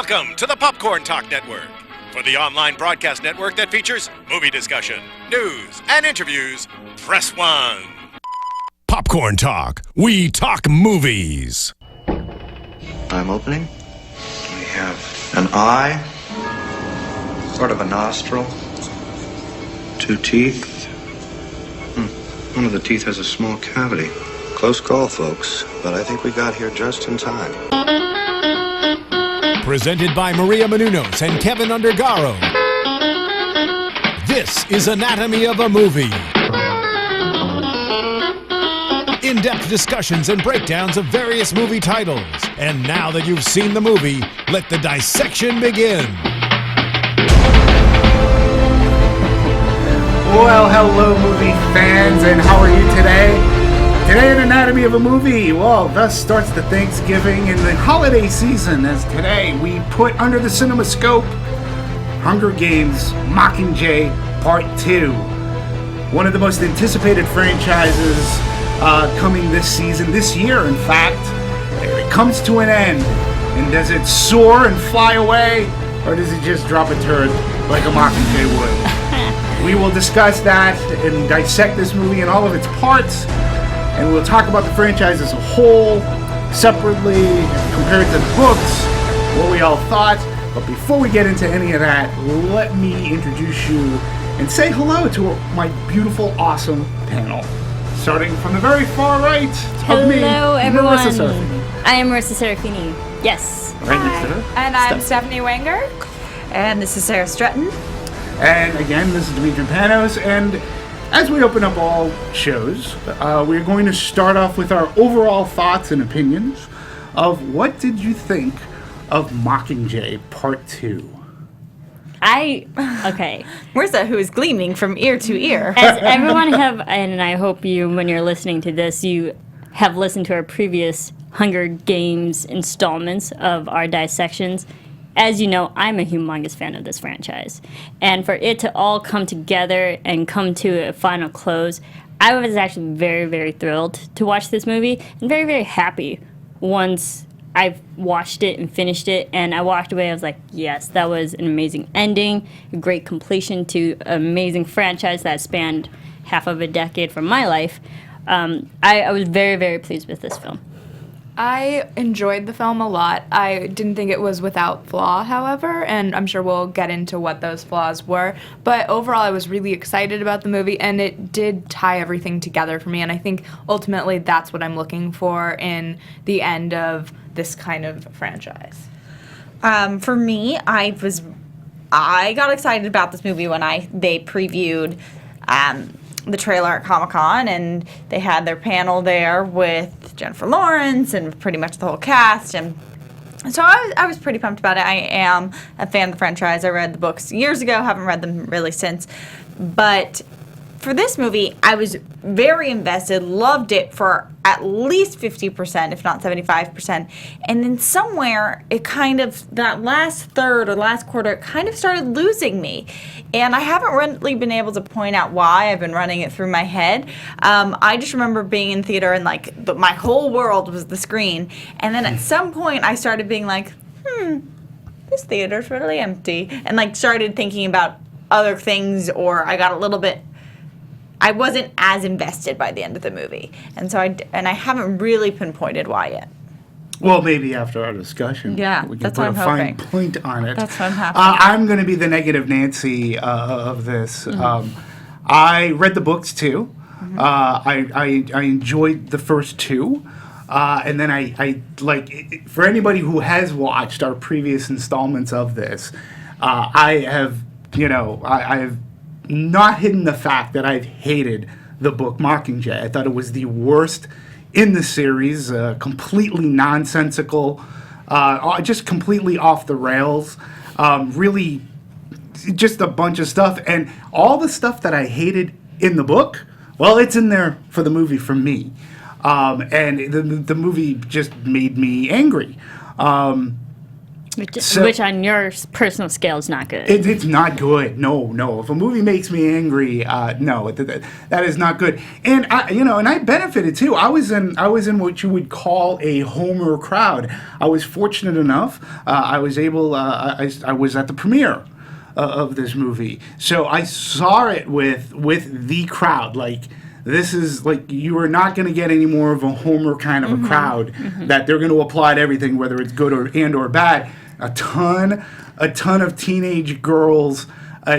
Welcome to the Popcorn Talk Network. For the online broadcast network that features movie discussion, news, and interviews, press 1. Popcorn Talk. We talk movies. I'm opening. We have an eye, sort of a nostril, 2 teeth. One of the teeth has a small cavity. Close call, folks, but I think we got here just in time. Presented by Maria Menounos and Kevin Undergaro. This is Anatomy of a Movie. In-depth discussions and breakdowns of various movie titles. And now that you've seen the movie, let the dissection begin. Well, hello movie fans, and how are you today? Today in Anatomy of a Movie, well, thus starts the Thanksgiving and the holiday season, as today we put under the CinemaScope Hunger Games Mockingjay Part 2. One of the most anticipated franchises coming this season, this year in fact. It comes to an end, and does it soar and fly away, or does it just drop a turd like a Mockingjay would? We will discuss that and dissect this movie in all of its parts. And we'll talk about the franchise as a whole, separately, compared to the books, what we all thought. But before we get into any of that, let me introduce you and say hello to my beautiful, awesome panel. Starting from the very far right of me, hello everyone. Marisa Serafini. I am Marisa Serafini. Yes. Right next to her. And I'm Stephanie Wenger. And this is Sara Stretton. And again, this is Demetri Panos, and as we open up all shows, we're going to start off with our overall thoughts and opinions of what did you think of Mockingjay Part 2? Okay. Marisa, who is gleaming from ear to ear. As everyone and I hope you, when you're listening to this, you have listened to our previous Hunger Games installments of our dissections. As you know, I'm a humongous fan of this franchise. And for it to all come together and come to a final close, I was actually very, very thrilled to watch this movie and very, very happy once I've watched it and finished it. And I walked away, I was like, yes, that was an amazing ending, a great completion to an amazing franchise that spanned half of a decade from my life. I was very, very pleased with this film. I enjoyed the film a lot. I didn't think it was without flaw, however, and I'm sure we'll get into what those flaws were. But overall, I was really excited about the movie, and it did tie everything together for me. And I think ultimately that's what I'm looking for in the end of this kind of franchise. For me, I got excited about this movie when they previewed the trailer at Comic-Con, and they had their panel there with Jennifer Lawrence and pretty much the whole cast, and so I was pretty pumped about it. I am a fan of the franchise. I read the books years ago, haven't read them really since, but for this movie, I was very invested, loved it for at least 50%, if not 75%. And then somewhere, it kind of, that last third or last quarter, it kind of started losing me. And I haven't really been able to point out why. I've been running it through my head. I just remember being in theater and my whole world was the screen. And then at some point, I started being like, this theater's really empty. And started thinking about other things, or I got a little bit, I wasn't as invested by the end of the movie. And so I haven't really pinpointed why yet. Well, maybe after our discussion, yeah, we can that's put what a I'm fine hoping. point on it. That's what I'm hoping. I'm going to be the negative Nancy of this. Mm-hmm. I read the books too. Mm-hmm. I enjoyed the first two. And then I for anybody who has watched our previous installments of this, I have not hidden the fact that I've hated the book Mockingjay. I thought it was the worst in the series, completely nonsensical, just completely off the rails, really just a bunch of stuff. And all the stuff that I hated in the book, well, it's in there for the movie for me. And the movie just made me angry. Which on your personal scale is not good. It's not good. No. If a movie makes me angry, no, that is not good. And I benefited too. I was in what you would call a Homer crowd. I was fortunate enough. I was able. I was at the premiere of this movie, so I saw it with the crowd. Like, this is like, you are not going to get any more of a Homer kind of a crowd that they're going to applaud everything, whether it's good or bad. A ton of teenage girls,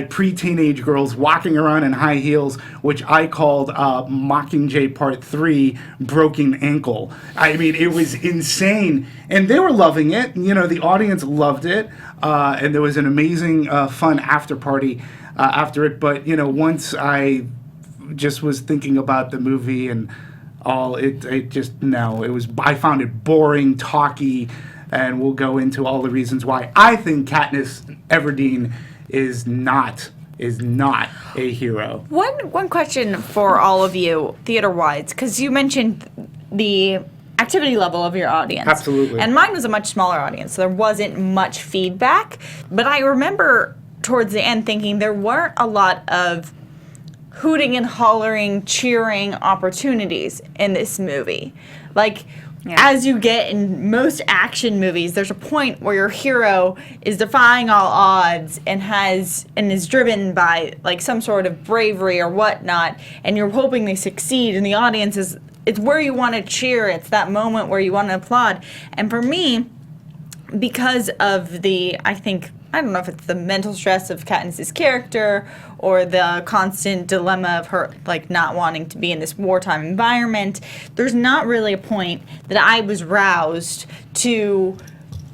pre-teenage girls walking around in high heels, which I called Mockingjay Part 3 Broken Ankle. I mean, it was insane. And they were loving it. The audience loved it. And there was an amazing, fun after party after it. But, once I just was thinking about the movie and all, I found it boring, talky, and we'll go into all the reasons why I think Katniss Everdeen is not a hero. One question for all of you, theater-wise, because you mentioned the activity level of your audience. Absolutely. And mine was a much smaller audience, so there wasn't much feedback. But I remember towards the end thinking there weren't a lot of hooting and hollering, cheering opportunities in this movie. Like, as you get in most action movies, there's a point where your hero is defying all odds and is driven by like some sort of bravery or whatnot, and you're hoping they succeed, and the audience it's where you want to cheer. It's that moment where you want to applaud. And for me, because of I don't know if it's the mental stress of Katniss's character or the constant dilemma of her like not wanting to be in this wartime environment, there's not really a point that I was roused to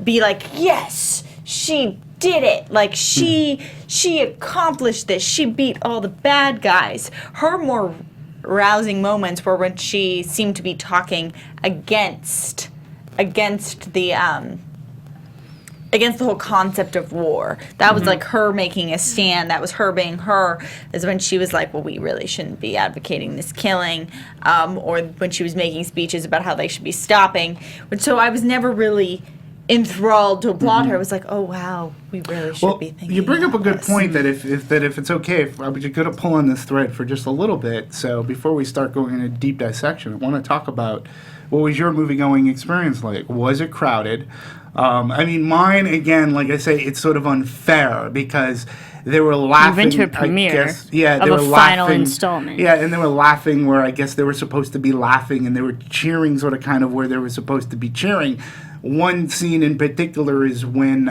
be like, yes, she did it. Like, she accomplished this. She beat all the bad guys. Her more rousing moments were when she seemed to be talking against the whole concept of war. That was like her making a stand. That was her being her. Is when she was like, well, we really shouldn't be advocating this killing. Or when she was making speeches about how they should be stopping. So I was never really enthralled to applaud her. It was like, oh, wow, we really should be thinking. You bring up a good this. point that if it's okay, if I would go to pull on this thread for just a little bit. So before we start going into deep dissection, I want to talk about what was your movie-going experience like? Was it crowded? I mean, mine, again, like I say, it's sort of unfair because they were laughing. You went to a premiere of they a were final laughing, installment. Yeah, and they were laughing where I guess they were supposed to be laughing, and they were cheering sort of kind of where they were supposed to be cheering. One scene in particular is when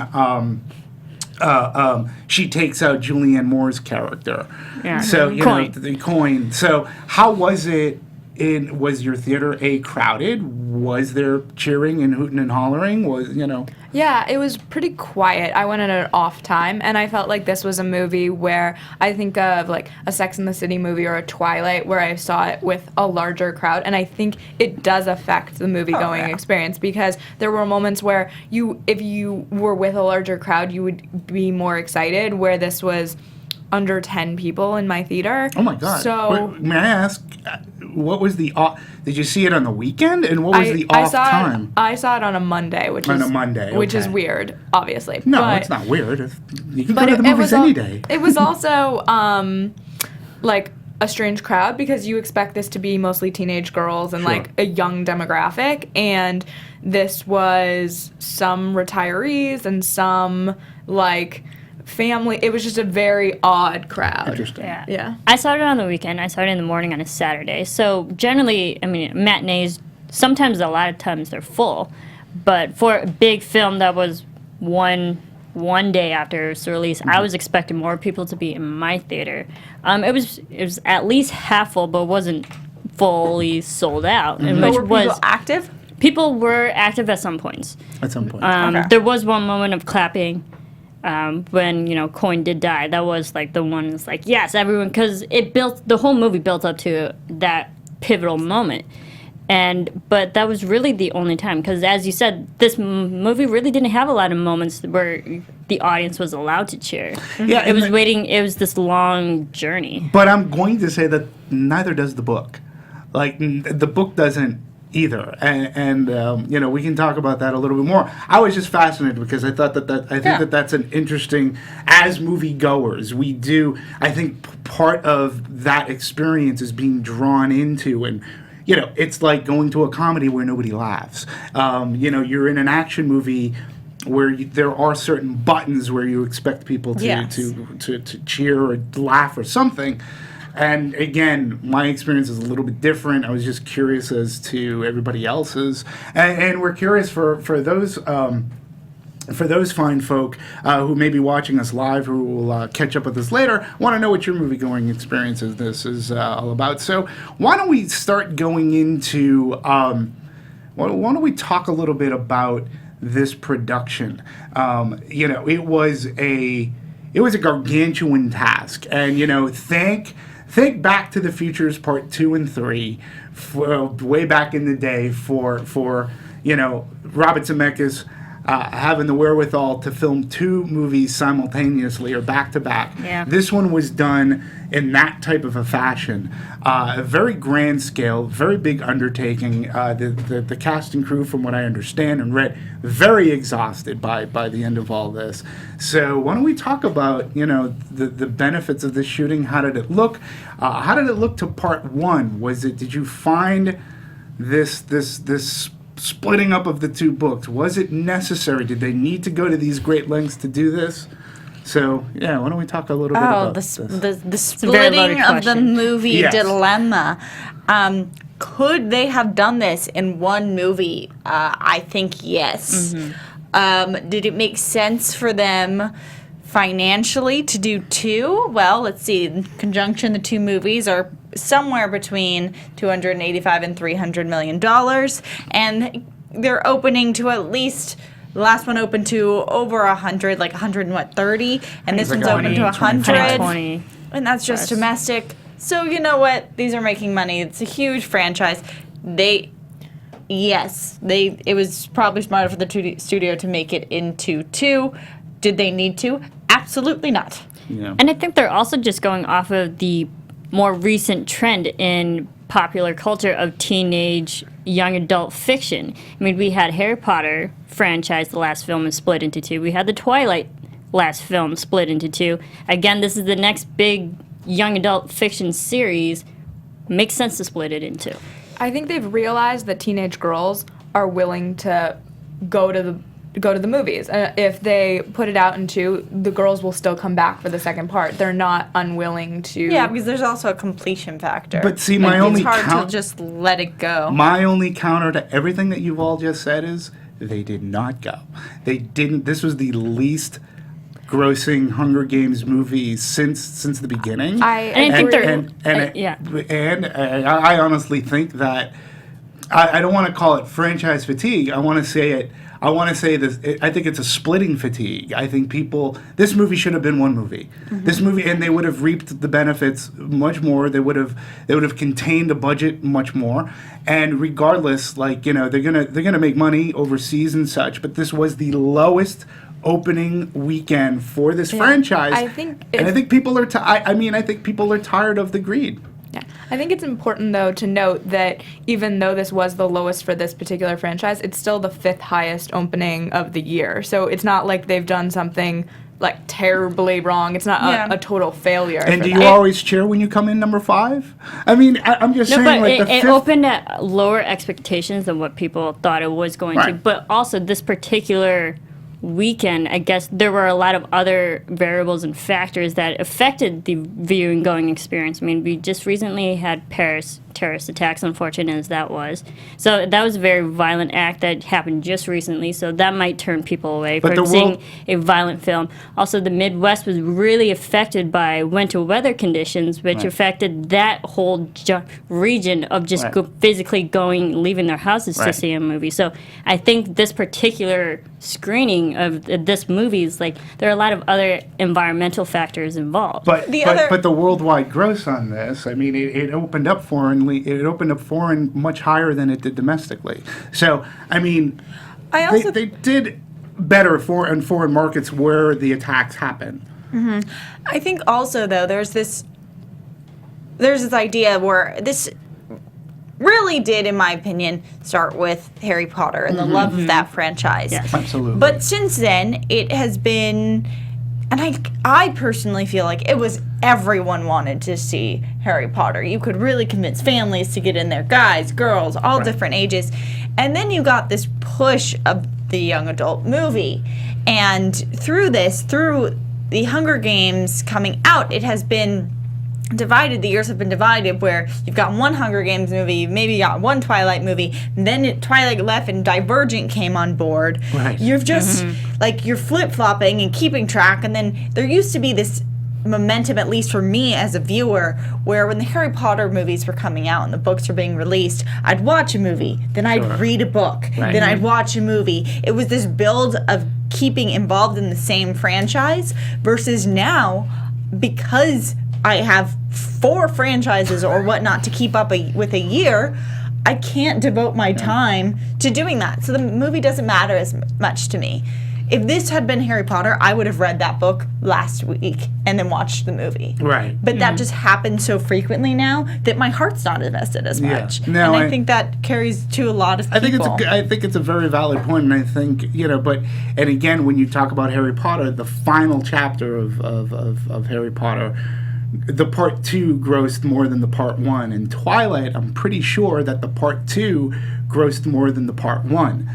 she takes out Julianne Moore's character. Yeah. So, the coin. So how was it? Was your theater crowded? Was there cheering and hooting and hollering? Yeah, it was pretty quiet. I went at an off time, and I felt like this was a movie where I think of like a Sex and the City movie or a Twilight where I saw it with a larger crowd, and I think it does affect the movie-going experience because there were moments where if you were with a larger crowd, you would be more excited, where this was under 10 people in my theater. Oh my God. So may I ask, what was the off? Did you see it on the weekend? And what was the off time? I saw it on a Monday, which is weird, obviously. No, it's not weird. You can go to the movies any day. It was also like a strange crowd because you expect this to be mostly teenage girls and like a young demographic, and this was some retirees and some like family. It was just a very odd crowd. Interesting. Yeah. I saw it on the weekend. I saw it in the morning on a Saturday. So generally, I mean, matinees, sometimes, a lot of times they're full. But for a big film that was one day after its release, I was expecting more people to be in my theater. It was at least half full, but wasn't fully sold out. And But were people active? People were active at some points. There was one moment of clapping. When Coin did die, that was like the one that's like, yes, everyone, because the whole movie built up to that pivotal moment, but that was really the only time, because as you said, this movie really didn't have a lot of moments where the audience was allowed to cheer. Yeah, it was this long journey. But I'm going to say that neither does the book. Like, the book doesn't either, and we can talk about that a little bit more. I was just fascinated because I thought that that's an interesting, as moviegoers, we do. I think part of that experience is being drawn into, and it's like going to a comedy where nobody laughs. You're in an action movie where there are certain buttons where you expect people to cheer or laugh or something. And again, my experience is a little bit different. I was just curious as to everybody else's, and we're curious for those fine folk who may be watching us live, who will catch up with us later. Want to know what your movie-going experience is all about. So why don't we start going into? Why don't we talk a little bit about this production? It was a gargantuan task, and think Back to the Futures Part 2 and 3, way back in the day for Robert Zemeckis having the wherewithal to film 2 movies simultaneously or back to back. Yeah. This one was done in that type of a fashion, a very grand scale, very big undertaking. The cast and crew, from what I understand and read, very exhausted by the end of all this. So why don't we talk about the benefits of the shooting? How did it look? How did it look to Part 1? Did you find this splitting up of the 2 books, was it necessary? Did they need to go to these great lengths to do this? So, why don't we talk a little bit about this? The splitting of the movie dilemma. Could they have done this in one movie? I think yes. Mm-hmm. Did it make sense for them financially to do 2? Well, let's see. In conjunction, the 2 movies are somewhere between $285 and $300 million, and they're opening to at least. The last one opened to over 100, like 130, and this one's open to 100, and that's just domestic. So you know what? These are making money. It's a huge franchise. It was probably smarter for the studio to make it into 2. Did they need to? Absolutely not. Yeah. And I think they're also just going off of the more recent trend in popular culture of teenage young adult fiction. I mean, we had Harry Potter franchise, the last film is split into 2. We had the Twilight last film split into 2. Again, this is the next big young adult fiction series. Makes sense to split it into. I think they've realized that teenage girls are willing to go to the movies. If they put it out in 2, the girls will still come back for the second part. They're not unwilling to. Yeah, because there's also a completion factor. But see, it's hard to just let it go. My only counter to everything that you've all just said is they did not go. They didn't. This was the least grossing Hunger Games movie since the beginning. I honestly think that I don't want to call it franchise fatigue. I want to say this. I think it's a splitting fatigue. I think this movie should have been one movie. Mm-hmm. This movie, and they would have reaped the benefits much more. They would have contained the budget much more. And regardless, they're gonna make money overseas and such. But this was the lowest opening weekend for this franchise. I think people are. I think people are tired of the greed. Yeah. I think it's important, though, to note that even though this was the lowest for this particular franchise, it's still the 5th highest opening of the year. So it's not like they've done something like terribly wrong. It's not a total failure. And do you always cheer when you come in number 5? I mean, I'm just saying. But like it opened at lower expectations than what people thought it was going to. But also this particular weekend, I guess there were a lot of other variables and factors that affected the viewing going experience. I mean, we just recently had Paris terrorist attacks, unfortunate as that was. So that was a very violent act that happened just recently, so that might turn people away from seeing a violent film. Also, the Midwest was really affected by winter weather conditions, which affected that whole region of just physically leaving their houses to see a movie. So I think this particular screening of this movie is there are a lot of other environmental factors involved. But the worldwide gross on this, I mean, it opened up foreign much higher than it did domestically. So, I mean, they did better in foreign markets where the attacks happen. Mm-hmm. I think also, though, there's this idea where really did, in my opinion, start with Harry Potter and the love of that franchise. Yes. Absolutely. But since then, it has been, and I personally feel like it was everyone wanted to see Harry Potter. You could really convince families to get in there, guys, girls, all different ages. And then you got this push of the young adult movie. And through the Hunger Games coming out, it has been divided. The years have been divided where you've got one Hunger Games movie, you've maybe got one Twilight movie, and then Twilight left and Divergent came on board. Right. You're just like you're flip-flopping and keeping track, and then there used to be this momentum, at least for me as a viewer, where when the Harry Potter movies were coming out and the books were being released, I'd watch a movie, then I'd read a book, then I'd watch a movie. It was this build of keeping involved in the same franchise versus now, because I have 4 franchises or whatnot to keep up with a year, I can't devote my time to doing that. So the movie doesn't matter as much to me. If this had been Harry Potter, I would have read that book last week and then watched the movie. Right. But that just happens so frequently now that my heart's not invested as much. No, and I think that carries to a lot of people. I think it's a very valid point, and I think, and again, when you talk about Harry Potter, the final chapter of Harry Potter, the part 2 grossed more than the part 1. And Twilight, I'm pretty sure that the part 2 grossed more than the part 1.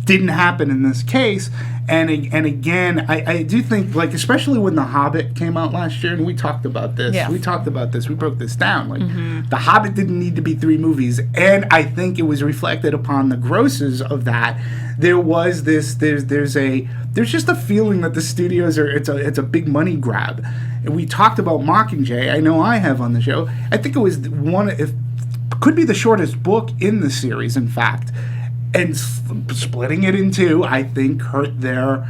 Didn't happen in this case. And again, I do think, like, especially when The Hobbit came out last year, and we talked about this. Yeah. We broke this down. Like, The Hobbit didn't need to be 3 movies. And I think it was reflected upon the grosses of that. There was this, there's just a feeling that the studios it's a big money grab. And we talked about Mockingjay. I know I have on the show. I think it was could be the shortest book in the series, in fact. And splitting it in 2, I think hurt their,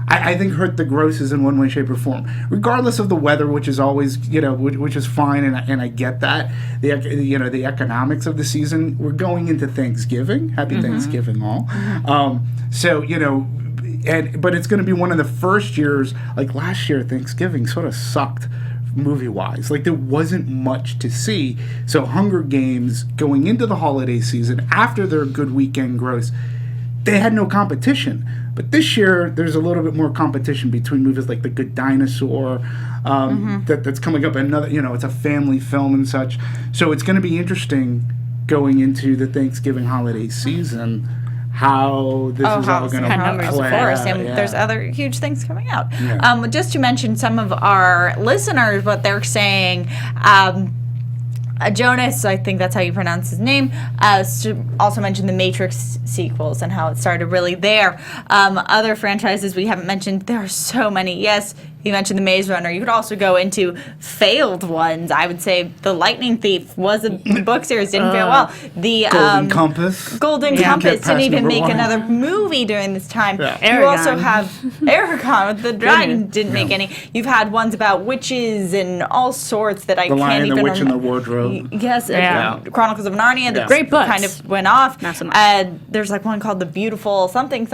I think hurt the grosses in one way, shape, or form. Regardless of the weather, which is always, which is fine, and I get that. The economics of the season. We're going into Thanksgiving. Happy Thanksgiving, all. But it's going to be one of the first years. Like last year, Thanksgiving sort of sucked movie-wise. Like, there wasn't much to see. So Hunger Games, going into the holiday season, after their good weekend gross, they had no competition. But this year, there's a little bit more competition between movies like The Good Dinosaur, that's coming up. Another, it's a family film and such. So it's going to be interesting going into the Thanksgiving holiday season, how this is all going to play out. And there's other huge things coming out. Yeah. Just to mention some of our listeners, what they're saying, Jonas, I think that's how you pronounce his name, also mentioned the Matrix sequels and how it started really there. Other franchises we haven't mentioned, there are so many. Yes, you mentioned the Maze Runner. You could also go into failed ones. I would say the Lightning Thief was a book series, didn't fare well. The Golden Compass. Golden Compass didn't even make another movie during this time. Yeah. You also have Aragon with the Dragon, didn't make any. You've had ones about witches and all sorts that I can't even remember. The Lion, the Witch, and the Wardrobe. Yes, Chronicles of Narnia. The great books. Kind of went off. Not so much. There's like one called The Beautiful something.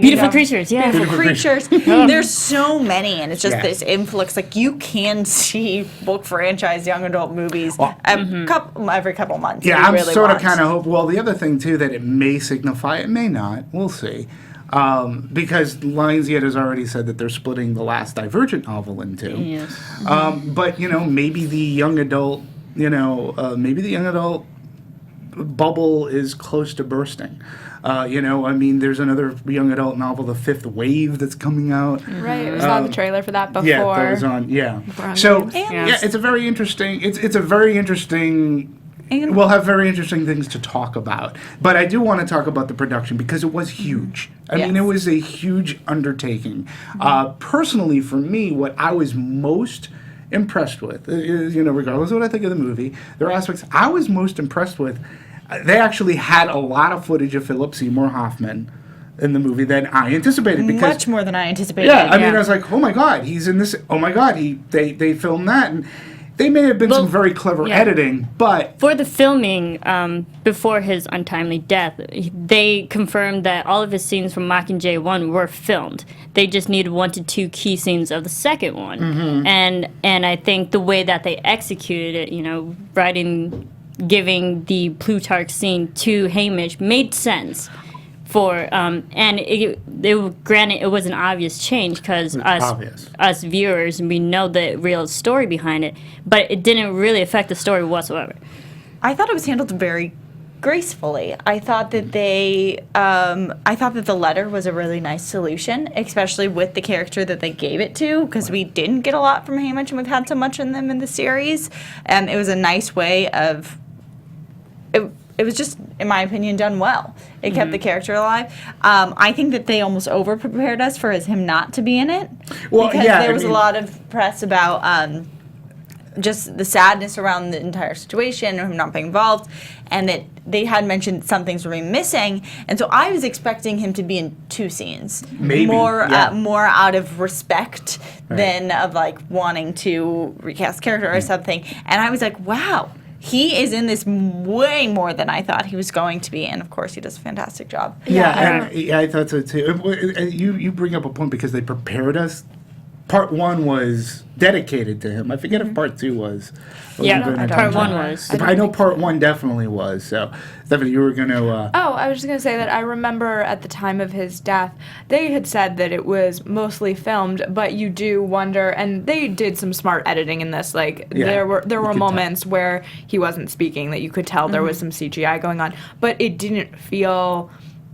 Beautiful Creatures, yeah. Beautiful Creatures. There's so many, and it's just this influx. Like, you can see book franchise young adult movies every couple months. Yeah, I'm really sort of kind of hope. Well, the other thing too that it may signify, it may not. We'll see. Because Lionsgate has already said that they're splitting the last Divergent novel in 2. Yes. But maybe the young adult, bubble is close to bursting. There's another young adult novel, The Fifth Wave, that's coming out. Right, we saw the trailer for that before. Yeah, that was on. Yeah. So it's a very interesting. It's a very interesting. We'll have very interesting things to talk about. But I do want to talk about the production because it was huge. I mean, it was a huge undertaking. Personally, for me, what I was most impressed with is, regardless of what I think of the movie, there are aspects I was most impressed with. They actually had a lot of footage of Philip Seymour Hoffman in the movie than I anticipated. Because, much more than I anticipated. Yeah, I mean, I was like, oh my God, he's in this. Oh my God, they filmed that. And they may have been some very clever editing, but... For the filming, before his untimely death, they confirmed that all of his scenes from Mockingjay 1 were filmed. They just needed 1 to 2 key scenes of the second one. And I think the way that they executed it, writing giving the Plutarch scene to Hamish made sense. And granted, it was an obvious change because us viewers, we know the real story behind it, but it didn't really affect the story whatsoever. I thought it was handled very gracefully. I thought that the letter was a really nice solution, especially with the character that they gave it to, because we didn't get a lot from Hamish, and we've had so much in them in the series. It was a nice way of. It was just, in my opinion, done well. It kept the character alive. I think that they almost over-prepared us for him not to be in it. Well, because there was a lot of press about just the sadness around the entire situation, him not being involved, and that they had mentioned some things were missing. And so I was expecting him to be in 2 scenes. Maybe. More out of respect than of, like, wanting to recast character or something. And I was like, wow. He is in this way more than I thought he was going to be, and of course he does a fantastic job. Yeah, I thought so too. You bring up a point because they prepared us. Part 1 was dedicated to him. I forget if part 2 was. Part 1 was. I know part 1 definitely was. So, Stephanie, you were going to... I was just going to say that I remember at the time of his death, they had said that it was mostly filmed, but you do wonder, and they did some smart editing in this. Like, there were moments where he wasn't speaking that you could tell there was some CGI going on, but it didn't feel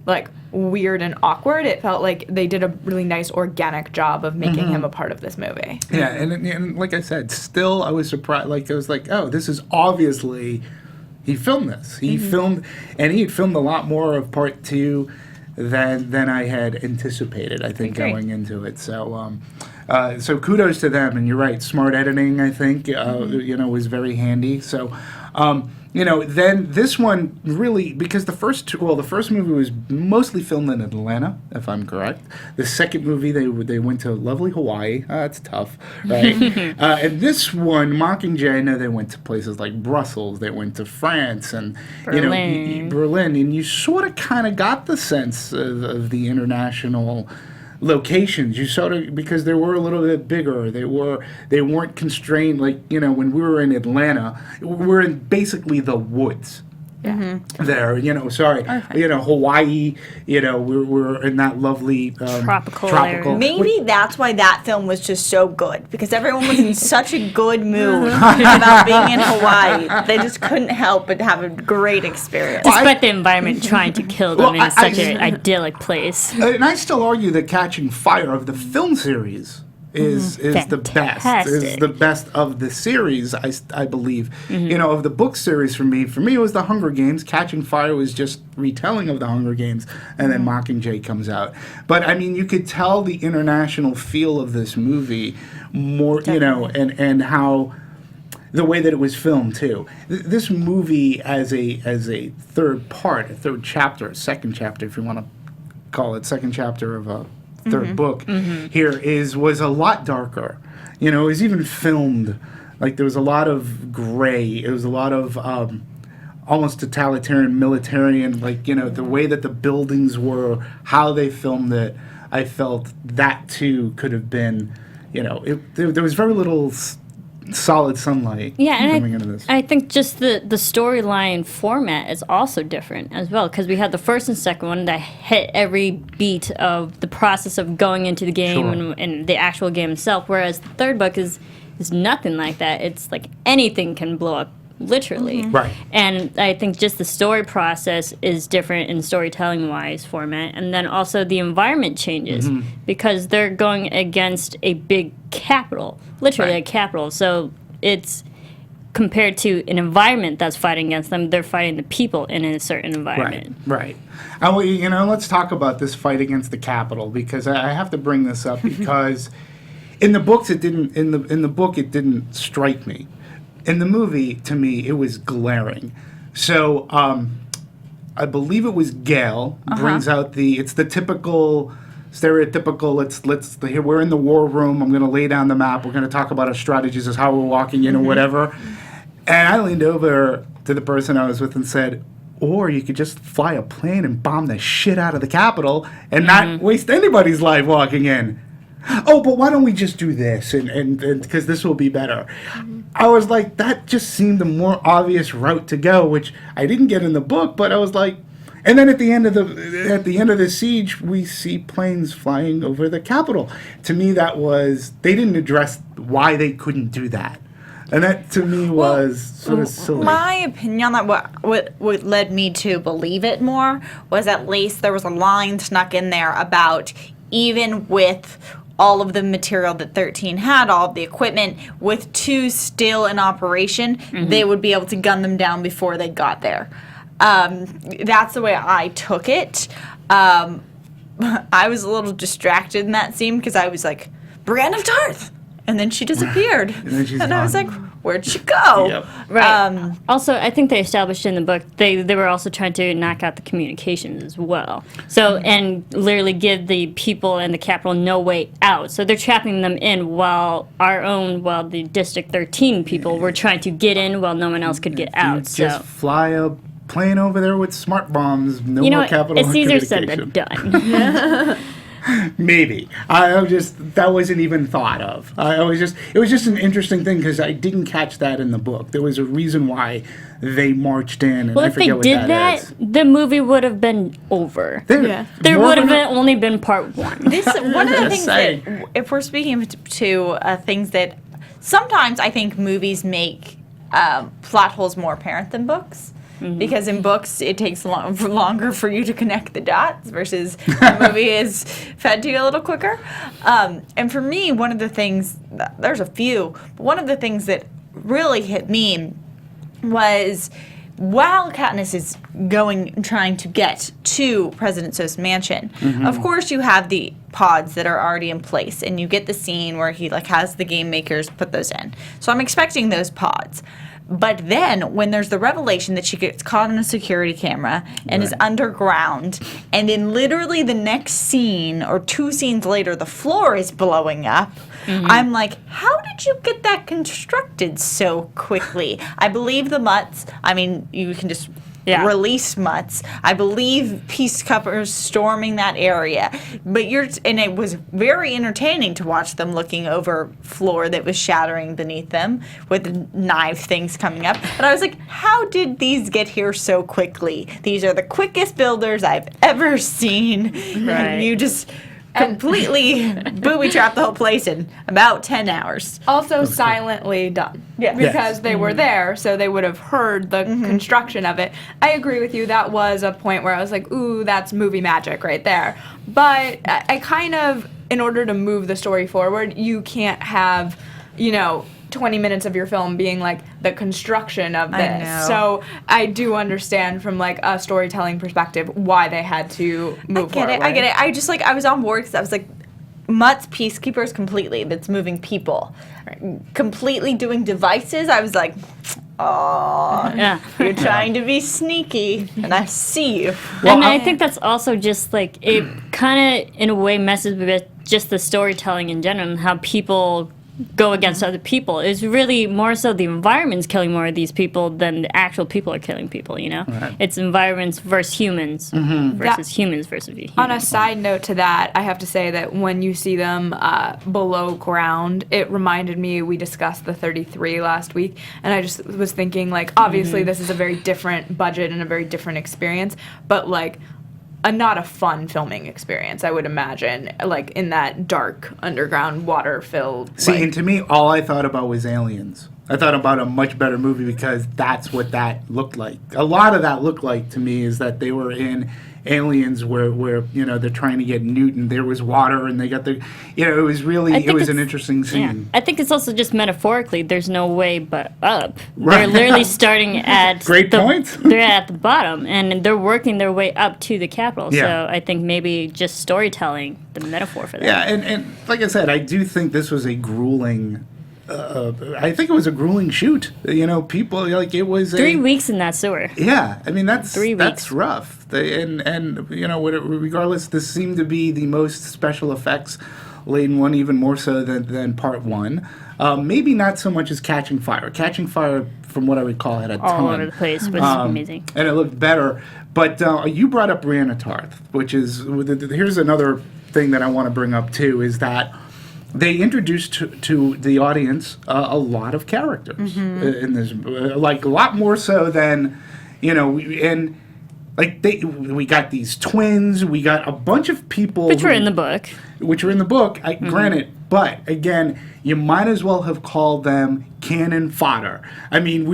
like weird and awkward. It felt like they did a really nice organic job of making him a part of this movie. Yeah, and like I said, still I was surprised. Like, I was like, oh, this is obviously, he filmed this. He filmed, and he had filmed a lot more of part 2 than I had anticipated, I think, going into it. So, so kudos to them, and you're right, smart editing, I think, was very handy. So, then this one really, because the first movie was mostly filmed in Atlanta, if I'm correct. The second movie, they went to lovely Hawaii. That's tough, right? And this one, Mockingjay, I know they went to places like Brussels, they went to France, and Berlin, and you sort of kind of got the sense of the international locations. You sort of, because they were a little bit bigger. They weren't constrained like, when we were in Atlanta, we're in basically the woods. There, Hawaii, we're in that lovely tropical. Maybe that's why that film was just so good, because everyone was in such a good mood about being in Hawaii. They just couldn't help but have a great experience. Despite the environment trying to kill them in such an idyllic place. And I still argue that Catching Fire of the film series is the best. Is the best of the series, I believe. Of the book series for me it was The Hunger Games. Catching Fire was just retelling of The Hunger Games, and then Mockingjay comes out. But I mean, you could tell the international feel of this movie more, and how the way that it was filmed too. This movie as a third part, a third chapter, a second chapter, if you want to call it, second chapter of a third book here was a lot darker. It was even filmed like there was a lot of gray. It was a lot of almost totalitarian, militarian, the way that the buildings were, how they filmed it. I felt that too could have been, there was very little solid sunlight coming into this. I think just the storyline format is also different as well, because we had the first and second one that hit every beat of the process of going into the game and the actual game itself, whereas the third book is nothing like that. It's like anything can blow up, literally. Right. And I think just the story process is different in storytelling-wise format, and then also the environment changes because they're going against a big capital, literally a capital. So it's compared to an environment that's fighting against them, they're fighting the people in a certain environment. Right. And let's talk about this fight against the capital, because I have to bring this up because in the books it didn't. In the book it didn't strike me. In the movie, to me, it was glaring. So, I believe it was Gale brings out it's the typical, stereotypical, here we're in the war room, I'm going to lay down the map, we're going to talk about our strategies as how we're walking in or whatever. And I leaned over to the person I was with and said, or you could just fly a plane and bomb the shit out of the Capitol and not waste anybody's life walking in. Oh, but why don't we just do this, and because this will be better. I was like, that just seemed the more obvious route to go, which I didn't get in the book, but I was like, and then at the end of the siege, we see planes flying over the Capitol. To me, that was, they didn't address why they couldn't do that. And that, to me, was sort of silly. My opinion on that, what led me to believe it more, was at least there was a line snuck in there about even with all of the material that 13 had, all of the equipment, with 2 still in operation, they would be able to gun them down before they got there. That's the way I took it. I was a little distracted in that scene because I was like, Brienne of Tarth! And then she disappeared. And I was like, where'd she go? Yep. Right. Also, I think they established in the book they were also trying to knock out the communications as well. So, and literally give the people in the Capitol no way out. So they're trapping them in while the District 13 people were trying to get in while no one else could get out. Just fly a plane over there with smart bombs. No you know, more Capitol it's easier said communication. than done. Maybe. That wasn't even thought of. It was just an interesting thing because I didn't catch that in the book. There was a reason why they marched in, and Well, I if they forget what did that, is. the movie would have been over. There Would have only been part 1. This one of the Just things saying. that, if we're speaking to things that sometimes I think movies make plot holes more apparent than books. Because in books, it takes longer for you to connect the dots versus the movie is fed to you a little quicker. And for me, one of the things, there's a few, but one of the things that really hit me was while Katniss is trying to get to President Sith's mansion, of course you have the pods that are already in place, and you get the scene where he has the game makers put those in. So I'm expecting those pods. But then, when there's the revelation that she gets caught on a security camera and is underground, and then literally the next scene, or 2 scenes later, the floor is blowing up, I'm like, how did you get that constructed so quickly? I believe the mutts. I mean, you can just release mutts. I believe peacekeepers storming that area. And it was very entertaining to watch them looking over floor that was shattering beneath them with knife things coming up. And I was like, how did these get here so quickly? These are the quickest builders I've ever seen. Right. And you just completely booby-trapped the whole place in about 10 hours. Also silently done. Yeah. Because they were there, so they would have heard the construction of it. I agree with you. That was a point where I was like, ooh, that's movie magic right there. But I kind of, in order to move the story forward, you can't have, 20 minutes of your film being like the construction of this. I know. So I do understand from like a storytelling perspective why they had to move forward. I get it. I was on board because I was like, Mutt's peacekeepers completely. That's moving people. Completely doing devices. I was like, oh, you're trying to be sneaky, and I see you. And I think that's also just like, it kind of in a way messes with just the storytelling in general and how people go against other people. It's really more so the environment's killing more of these people than the actual people are killing people, Right. It's environments versus humans versus humans versus humans. On a side note to that, I have to say that when you see them below ground, it reminded me, we discussed the 33 last week, and I just was thinking, like, obviously this is a very different budget and a very different experience, but, like, not a fun filming experience, I would imagine, like in that dark underground water-filled. See, and to me, all I thought about was Aliens. I thought about a much better movie because that's what that looked like. A lot of that looked like to me is that they were in Aliens where they're trying to get Newton. There was water and they got the it was really an interesting scene. Yeah. I think it's also just metaphorically there's no way but up. Right. They're literally starting at Great point. They're at the bottom and they're working their way up to the Capitol. Yeah. So I think maybe just storytelling, the metaphor for that. Yeah, and like I said, I do think this was a grueling I think it was a grueling shoot. People it was 3 weeks in that sewer. Yeah, I mean 3 weeks. That's rough. Regardless, this seemed to be the most special effects laden one, even more so than part 1. Maybe not so much as Catching Fire. Catching Fire, from what I recall, had a ton. All over the place, was amazing. And it looked better. But you brought up Brienne of Tarth, which is here's another thing that I want to bring up too is that they introduced to the audience a lot of characters in this, like a lot more so than, and like we got these twins, we got a bunch of people Which were in the book. Granted, but again, you might as well have called them cannon fodder. I mean,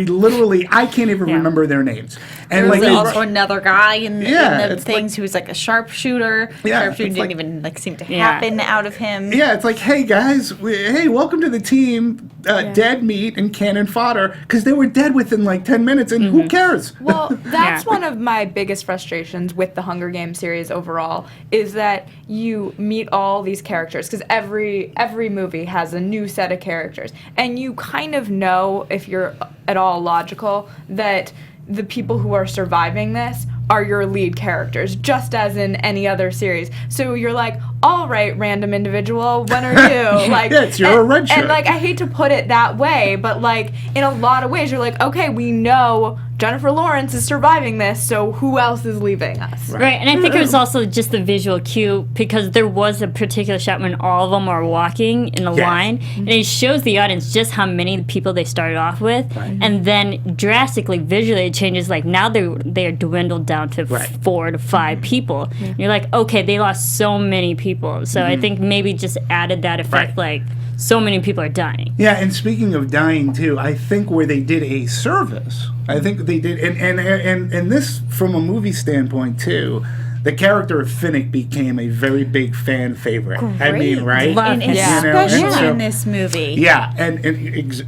I can't even remember their names. And there was also another guy in the things who was like a sharpshooter. Yeah, Sharpshooting didn't even seem to happen out of him. Yeah, it's like, hey guys, welcome to the team, Dead Meat and Cannon Fodder, because they were dead within like 10 minutes, and who cares? Well, that's one of my biggest frustrations with the Hunger Games series overall, is that you meet all these characters, because every movie has a new set of characters, and you kind of know, if you're at all logical, that the people who are surviving this are your lead characters, just as in any other series. So you're like, all right, random individual, when are you? Like, you're a red shirt. And like, I hate to put it that way, but like, in a lot of ways, you're like, okay, we know Jennifer Lawrence is surviving this, so who else is leaving us? Right, and I think it was also just the visual cue, because there was a particular shot when all of them are walking in a line, and it shows the audience just how many people they started off with, and then drastically visually it changes, like now they are dwindled down to 4 to 5 people. And you're like, okay, they lost so many people, so I think maybe just added that effect, like so many people are dying. Yeah, and speaking of dying too, I think where they did a service, I think they did, and this from a movie standpoint too, the character of Finnick became a very big fan favorite. Great. I mean, right? And especially in this movie. Yeah, and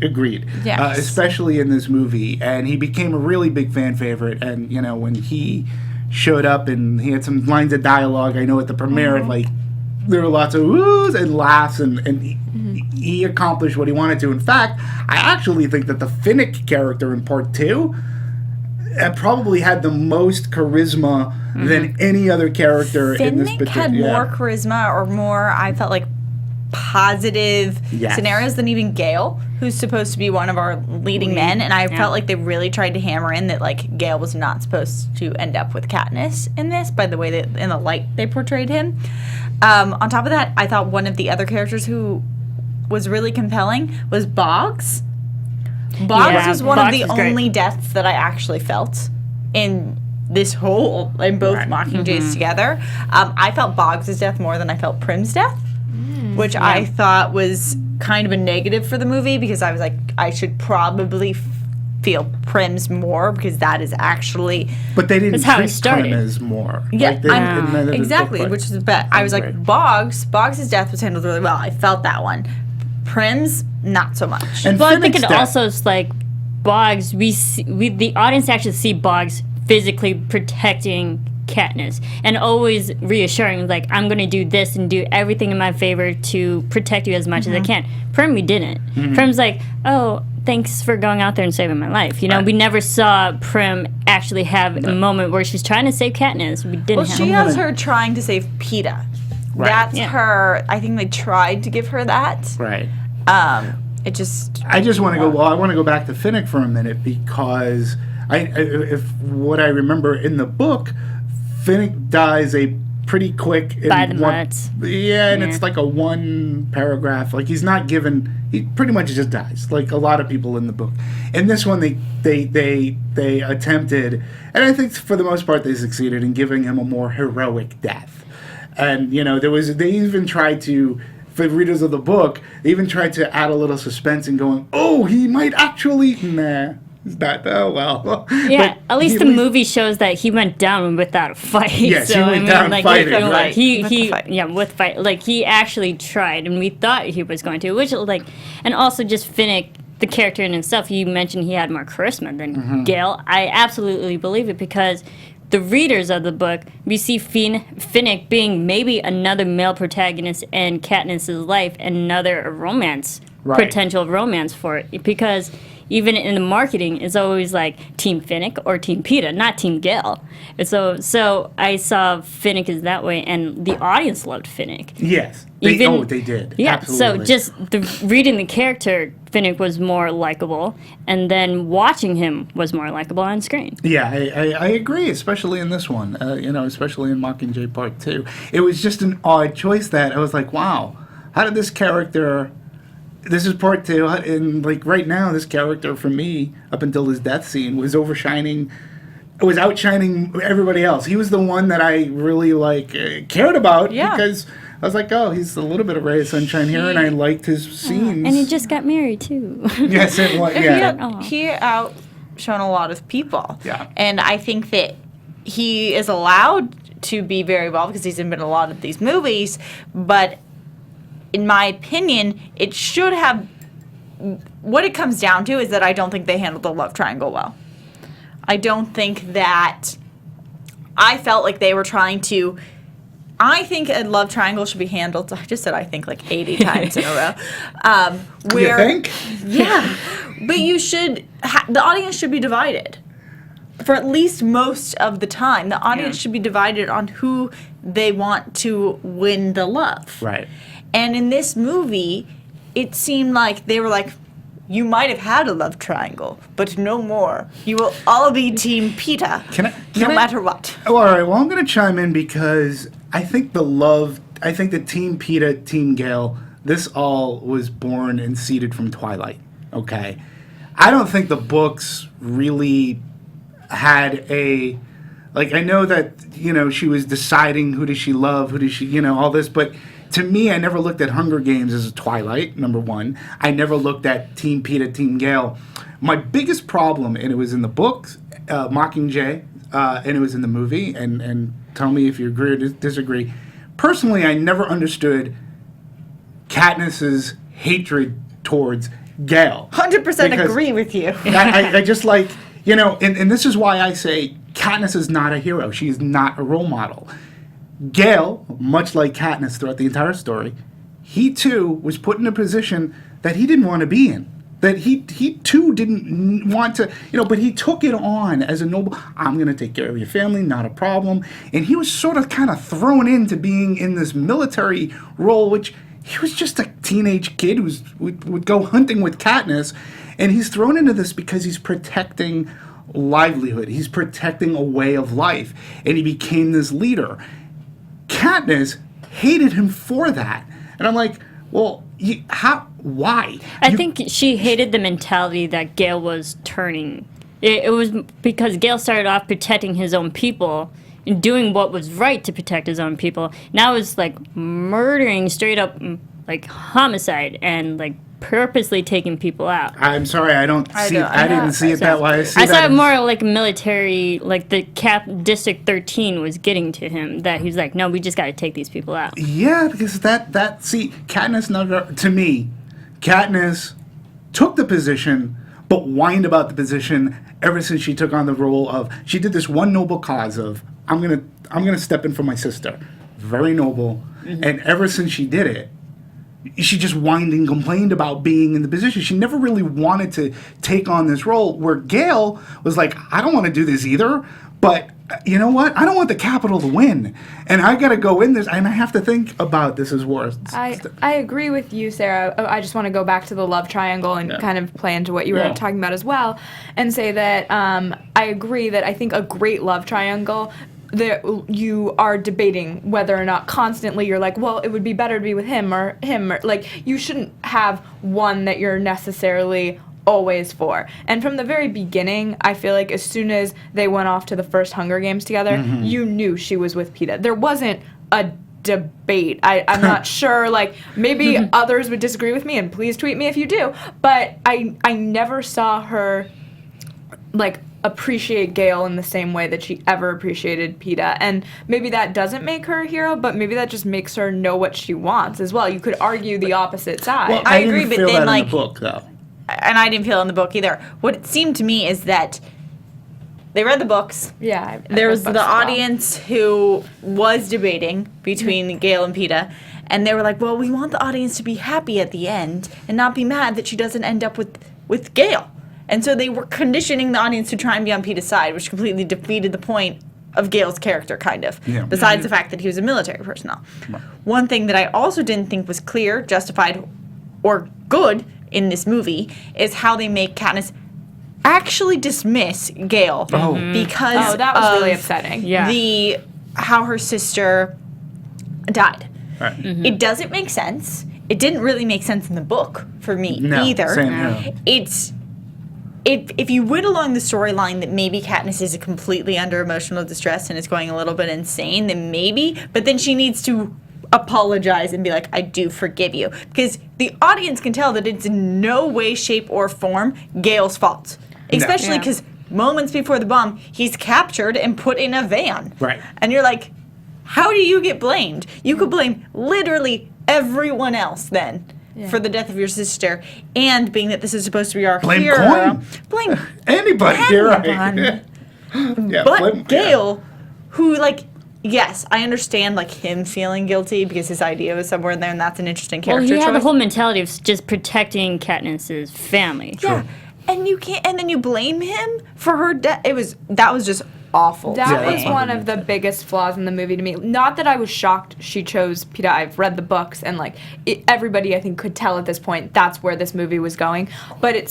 agreed. Yes. Especially in this movie, and he became a really big fan favorite. And when he showed up and he had some lines of dialogue, I know at the premiere, like there were lots of woos and laughs, and he accomplished what he wanted to. In fact, I actually think that the Finnick character in part 2 probably had the most charisma than any other character in this particular. Finnick had more charisma, or more, I felt like, positive scenarios than even Gale, who's supposed to be one of our leading men, and I felt like they really tried to hammer in that like Gale was not supposed to end up with Katniss in this, by the way that in the light they portrayed him. On top of that, I thought one of the other characters who was really compelling was Boggs. Boggs was one of the only deaths that I actually felt in this whole, in both Mockingjays together. I felt Boggs' death more than I felt Prim's death, which I thought was kind of a negative for the movie, because I was like, I should probably feel Prim's more, because that is actually... But they didn't treat Prim as more. Yeah, exactly, which is bad. I was like, Boggs' death was handled really well. I felt that one. Prim's, not so much. And I think it also is like Boggs, the audience actually see Boggs physically protecting Katniss and always reassuring, like, I'm going to do this and do everything in my favor to protect you as much as I can. Prim, we didn't. Prim's like, oh, thanks for going out there and saving my life. We never saw Prim actually have a moment where she's trying to save Katniss. We didn't. Well, she has her trying to save Peeta. Right. That's her. I think they tried to give her that. Right. It just. I just want to go. Well, I want to go back to Finnick for a minute, because if what I remember in the book, Finnick dies a pretty quick. By the Mutts. Yeah, and it's like a 1 paragraph. Like he's not given. He pretty much just dies, like a lot of people in the book. In this one, they attempted, and I think for the most part they succeeded in giving him a more heroic death. And they even tried to, for readers of the book, they even tried to add a little suspense and going, oh, he might actually, nah, he's not, oh well. Yeah, at least the movie shows that he went down without a fight. Yes, so, he went down fighting, right. With fight, like he actually tried, and we thought he was going to, which like, and also just Finnick, the character in himself, you mentioned he had more charisma than Gale. I absolutely believe it, because the readers of the book, we see Finnick being maybe another male protagonist in Katniss's life, another potential romance for it. Because even in the marketing, it's always like Team Finnick or Team Peeta, not Team Gale. And so I saw Finnick as that way, and the audience loved Finnick. Yes. They did. Yeah, absolutely. so just reading the character, Finnick was more likable, and then watching him was more likable on screen. Yeah, I agree, especially in this one, especially in Mockingjay Part 2. It was just an odd choice that I was like, wow, how did this character... This is part 2, and like right now, this character for me, up until his death scene, was outshining everybody else. He was the one that I really cared about because I was like, oh, he's a little bit of ray of sunshine here, and I liked his scenes. And he just got married too. Yes, it was. Yeah, He outshone a lot of people. Yeah, and I think that he is allowed to be very well because he's in a lot of these movies, but in my opinion, it should have. What it comes down to is that I don't think they handled the love triangle well. I don't think that. I felt like they were trying to. I think a love triangle should be handled. I just said I think like 80 times in a row. Where, you think? Yeah, but you should. The audience should be divided. For at least most of the time, the audience should be divided on who they want to win the love. Right. And in this movie, it seemed like they were like, you might have had a love triangle, but no more. You will all be Team PETA, no matter what. Oh, all right, well, I'm going to chime in because I think the Team PETA, Team Gale, this all was born and seeded from Twilight, okay? I don't think the books really had a... Like, I know that, she was deciding who does she love, who does she, all this, but... To me, I never looked at Hunger Games as a Twilight, number one. I never looked at Team PETA, Team Gale. My biggest problem, and it was in the books, Mockingjay, and it was in the movie, and tell me if you agree or disagree. Personally, I never understood Katniss's hatred towards Gale. 100% agree with you. I just and this is why I say Katniss is not a hero. She is not a role model. Gale, much like Katniss throughout the entire story, he too was put in a position that he didn't want to be in. That he too didn't want to, but he took it on as a noble, I'm going to take care of your family, not a problem. And he was sort of kind of thrown into being in this military role, which he was just a teenage kid who would go hunting with Katniss. And he's thrown into this because he's protecting livelihood. He's protecting a way of life. And he became this leader. Katniss hated him for that. And I'm like, well, why? I think she hated the mentality that Gale was turning. It was because Gale started off protecting his own people and doing what was right to protect his own people. Now it's like murdering, straight up like homicide and like purposely taking people out. I'm sorry, I didn't see it that way. I saw it more like military, like the District 13 was getting to him, that he's like, no, we just got to take these people out. Yeah, because Katniss Katniss took the position, but whined about the position ever since she took on the role of, she did this one noble cause of, I'm gonna step in for my sister. Very noble. Mm-hmm. And ever since she did it, she just whined and complained about being in the position. She never really wanted to take on this role, where Gale was like, I don't want to do this either, but you know what? I don't want the Capitol to win. And I got to go in this, and I have to think about this as worse. I agree with you, Sarah. I just want to go back to the love triangle and kind of play into what you were talking about as well, and say that I agree that I think a great love triangle, that you are debating whether or not constantly you're like, well, it would be better to be with him or like, you shouldn't have one that you're necessarily always for. And from the very beginning, I feel like as soon as they went off to the first Hunger Games together, you knew she was with PETA. There wasn't a debate. I'm not sure, like, maybe others would disagree with me, and please tweet me if you do, but I never saw her, like, appreciate Gale in the same way that she ever appreciated PETA. And maybe that doesn't make her a hero, but maybe that just makes her know what she wants as well. You could argue the opposite side. Well, I agree, but then, like, in the book, though. And I didn't feel it in the book either. What it seemed to me is that they read the books. Yeah. There was the audience who was debating between Gale and PETA, and they were like, well, we want the audience to be happy at the end and not be mad that she doesn't end up with Gale. And so they were conditioning the audience to try and be on PETA's side, which completely defeated the point of Gale's character, kind of, besides the fact that he was a military personnel. Right. One thing that I also didn't think was clear, justified, or good in this movie is how they make Katniss actually dismiss Gale because that was really upsetting. Yeah. How her sister died. Right. It doesn't make sense. it didn't really make sense in the book for me No, either. same here. It's if you went along the storyline that maybe Katniss is completely under emotional distress and is going a little bit insane, then maybe, but then she needs to apologize and be like, I do forgive you. Because the audience can tell that it's in no way, shape, or form Gale's fault. Especially because moments before the bomb, he's captured and put in a van. Right. And you're like, how do you get blamed? You could blame literally everyone else then. For the death of your sister, and being that this is supposed to be our hero. Coin. Blame Anybody here, right? anyone. But Gale, who, like, yes, I understand, like, him feeling guilty because his idea was somewhere in there, and that's an interesting character Well, he had the choice. whole mentality of just protecting Katniss's family. Yeah, and you can't, and then you blame him for her death. That was just awful. That was one of the biggest flaws in the movie to me. Not that I was shocked she chose Peeta. I've read the books, and like everybody, I think, could tell at this point that's where this movie was going. But it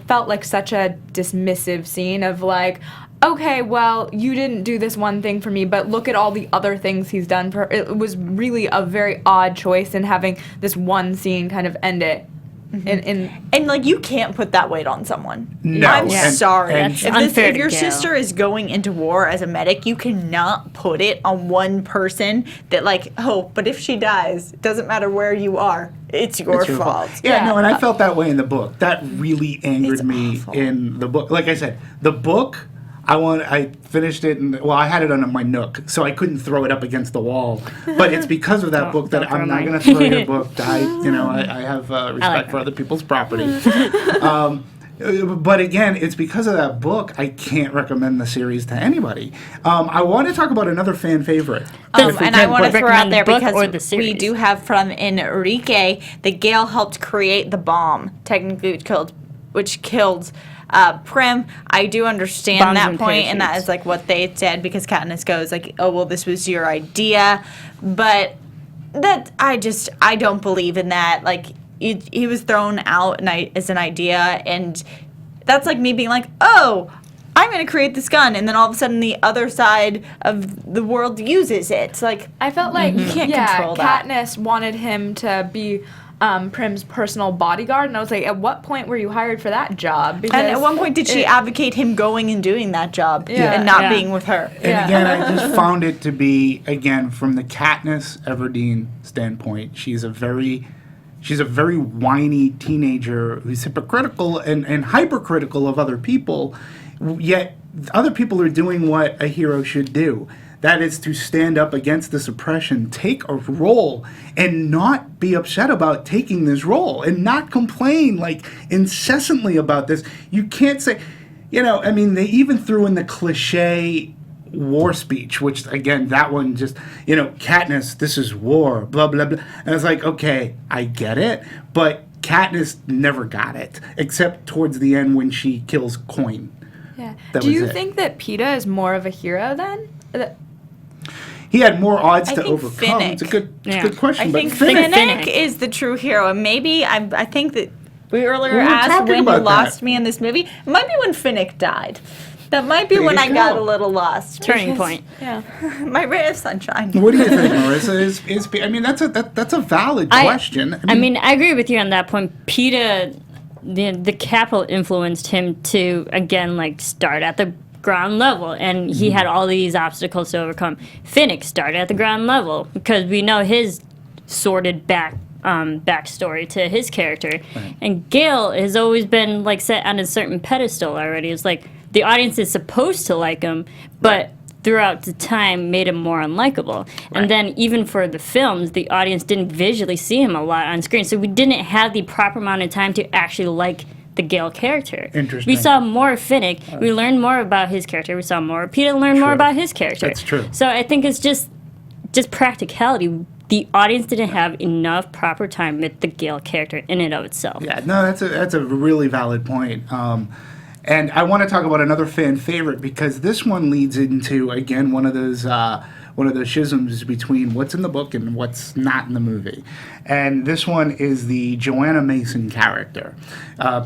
felt like such a dismissive scene of like, okay, well, you didn't do this one thing for me, but look at all the other things he's done for her. It was really a very odd choice in having this one scene kind of end it. And like, you can't put that weight on someone. No. I'm Yeah. sorry. That's unfair If to your Gale. sister is going into war as a medic, you cannot put it on one person that like, oh, but if she dies, it doesn't matter where you are. It's your fault. Yeah, no, and I felt that way in the book. That really angered me awful. in the book. Like I said, the book, I finished it, and I had it under my Nook, so I couldn't throw it up against the wall. But it's because of that book that I'm not going to throw your book. I have respect for other people's property. But again, it's because of that book I can't recommend the series to anybody. I want to talk about another fan favorite. And I want to throw out recommend there the book or the because series? we do have from Enrique that Gale helped create the bomb, technically which killed Prim. I do understand Bombs that and point, and that parachutes. is like what they said because Katniss goes like, oh, well, this was your idea. But that I don't believe in that. Like, he was thrown out as an idea, and that's like me being like, oh, I'm going to create this gun, and then all of a sudden the other side of the world uses it. Like, I felt like you can't control that. Katniss wanted him to be Prim's personal bodyguard, and I was like, at what point were you hired for that job? Because And at one point, did she advocate him going and doing that job and not being with her? And again, I just found it to be, again, from the Katniss Everdeen standpoint, she's a very whiny teenager who's hypocritical and hypercritical of other people, yet other people are doing what a hero should do. That is to stand up against this oppression, take a role, and not be upset about taking this role, and not complain like incessantly about this. You can't say, they even threw in the cliche war speech, which again, that one just, Katniss, this is war, blah, blah, blah. And it's like, okay, I get it, but Katniss never got it, except towards the end when she kills Coin. Yeah. That Do was you it. think that Peeta is more of a hero then? He had more odds I to think overcome. Finnick. It's a good question. I but think Finnick, Finnick is the true hero, and maybe I think that we earlier We were asked talking when you about that. lost me in this movie. It might be when Finnick died. That might be There when you I got a go. little lost. Turning because point. My ray of sunshine. what do you think, Marisa? That's a valid question. I agree with you on that point. Peeta, the capital influenced him to, again, like, start at the ground level, and he had all these obstacles to overcome. Finnick started at the ground level because we know his sordid backstory to his character, and Gale has always been like set on a certain pedestal already. It's like the audience is supposed to like him, but throughout the time made him more unlikable. And then even for the films, the audience didn't visually see him a lot on screen, so we didn't have the proper amount of time to actually like the Gale character. Interesting. We saw more of Finnick. We learned more about his character. We saw more of Peeta, learn more about his character. That's true. So I think it's just practicality. The audience didn't have enough proper time with the Gale character in and of itself. Yeah, no, that's a really valid point. And I want to talk about another fan favorite because this one leads into, again, one of those schisms between what's in the book and what's not in the movie. And this one is the Joanna Mason character,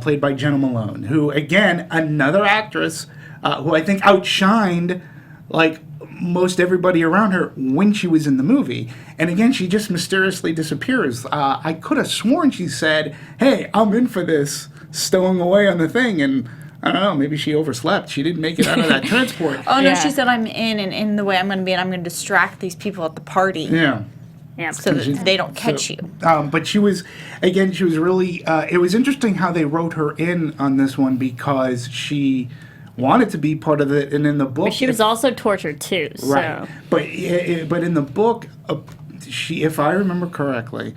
played by Jena Malone, who, again, another actress who I think outshined like most everybody around her when she was in the movie. And again, she just mysteriously disappears. I could have sworn she said, "Hey, I'm in for this," stowing away on the thing, and I don't know, maybe she overslept. She didn't make it out of that transport. Oh, no, Yeah. she said, I'm in the way I'm going to be, and I'm going to distract these people at the party. Yeah. Yeah. So that they don't catch you. But she was really, it was interesting how they wrote her in on this one because she wanted to be part of it, and in the book... But she was also tortured too, so... Right. But in the book, she, if I remember correctly,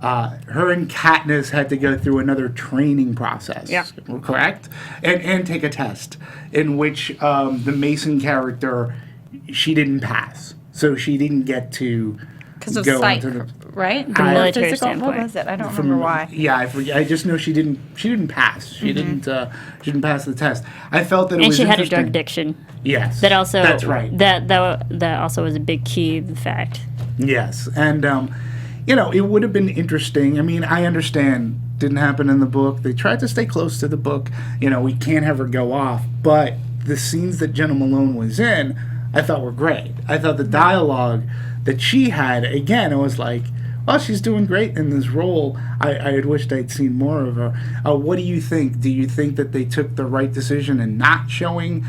her and Katniss had to go through another training process. Yeah. Correct? And take a test in which the Mason character, she didn't pass. So she didn't get to Because of go sight, into the... right? The military Physical, standpoint. what was it? I don't remember why. Yeah, I forget. I just know she didn't pass. She didn't pass the test. I felt that it And was she had a interesting. drug addiction. Yes. That also... That's right. That also was a big key of the fact. Yes, and it would have been interesting. I mean, I understand didn't happen in the book. They tried to stay close to the book. We can't have her go off, but the scenes that Jena Malone was in, I thought were great. I thought the dialogue that she had, again, it was like, well, she's doing great in this role. I had wished I'd seen more of her. What do you think? Do you think that they took the right decision in not showing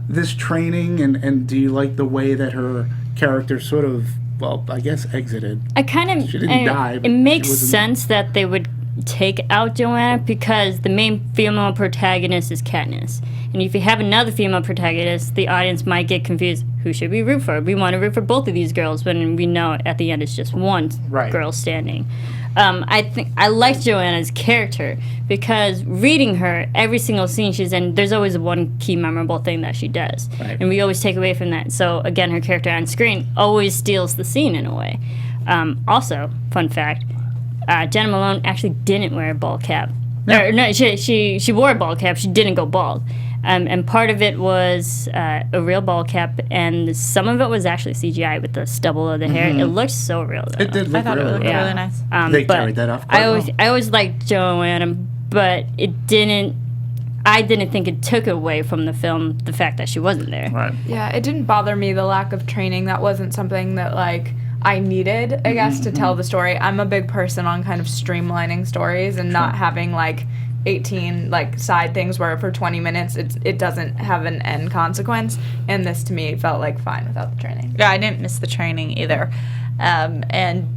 this training? And do you like the way that her character sort of, well, I guess exited? She didn't die. But it makes she wasn't- sense that they would take out Joanna because the main female protagonist is Katniss. And if you have another female protagonist, the audience might get confused. Who should we root for? We want to root for both of these girls, when we know at the end it's just one Right. girl standing. I like Joanna's character because reading her, every single scene she's in, there's always one key memorable thing that she does. Right. And we always take away from that. So again, her character on screen always steals the scene in a way. Also, fun fact, Jena Malone actually didn't wear a bald cap. No, she wore a bald cap. She didn't go bald. And part of it was a real ball cap, and some of it was actually CGI with the stubble of the hair. It looked so real, though. It did I look thought it really looked well. really nice. They but carried that off quite I always liked Joanna, but it didn't. I didn't think it took away from the film the fact that she wasn't there. Right. Yeah, it didn't bother me, the lack of training. That wasn't something that, like, I needed, I guess, to tell the story. I'm a big person on kind of streamlining stories and not having, like, 18, like, side things where for 20 minutes it doesn't have an end consequence. And this, to me, felt, like, fine without the training. Yeah, I didn't miss the training either. And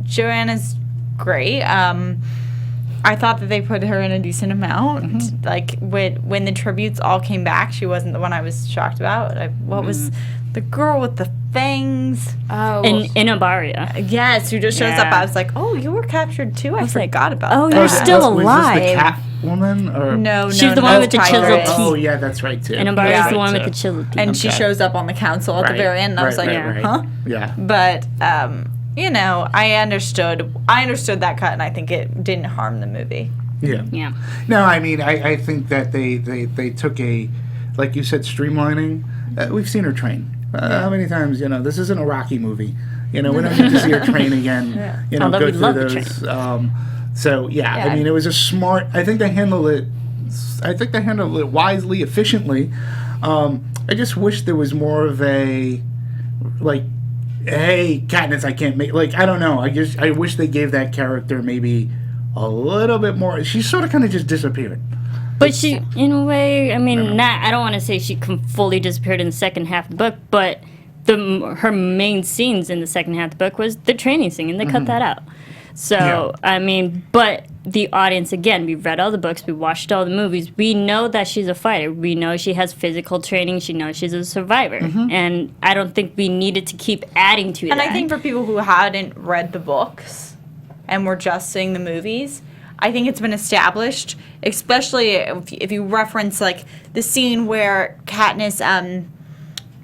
Joanna's great. I thought that they put her in a decent amount. Like, when the tributes all came back, she wasn't the one I was shocked about. What was the girl with the fangs? Oh. In Abaria. Yes, who just shows up. Yeah. I was like, oh, you were captured too? I forgot about oh, that. you're still Was alive. this the cat woman? Or? No, She's the one with the chiseled teeth. Oh, yeah, that's right, too. And Abaria's That's the one right, with the too. chiseled teeth. And she Okay. shows up on the council at the very end, and I was like, huh? Yeah. But, I understood that cut, and I think it didn't harm the movie. Yeah. Yeah. No, I mean, I think that they took a, like you said, streamlining. We've seen her train. How many times, this isn't a Rocky movie. We don't need to see her train again. Although Go we through love the those. train. I mean, it was a smart. I think they handled it wisely, efficiently. I just wish there was more of a, like, hey, Katniss, I can't make, like, I don't know. I wish they gave that character maybe a little bit more. She sort of kind of just disappeared. But she, in a way, I mean, I don't want to say she fully disappeared in the second half of the book, but her main scenes in the second half of the book was the training scene, and they cut that out. So, I mean, but the audience, again, we've read all the books, we watched all the movies, we know that she's a fighter, we know she has physical training, she knows she's a survivor, and I don't think we needed to keep adding to that. And I think for people who hadn't read the books and were just seeing the movies, I think it's been established, especially if you reference, like, the scene where Katniss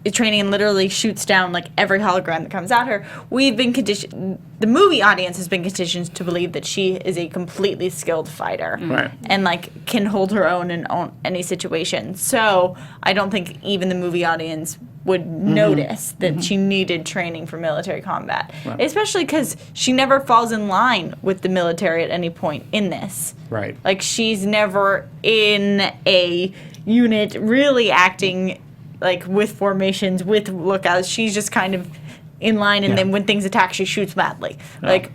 is training and literally shoots down, like, every hologram that comes at her. We've been conditioned, the movie audience has been conditioned to believe that she is a completely skilled fighter. Right. And, like, can hold her own in any situation. So I don't think even the movie audience would notice that she needed training for military combat. Right. Especially because she never falls in line with the military at any point in this. Right. Like, she's never in a unit really acting like with formations, with lookouts. She's just kind of in line, and then when things attack, she shoots madly. Like,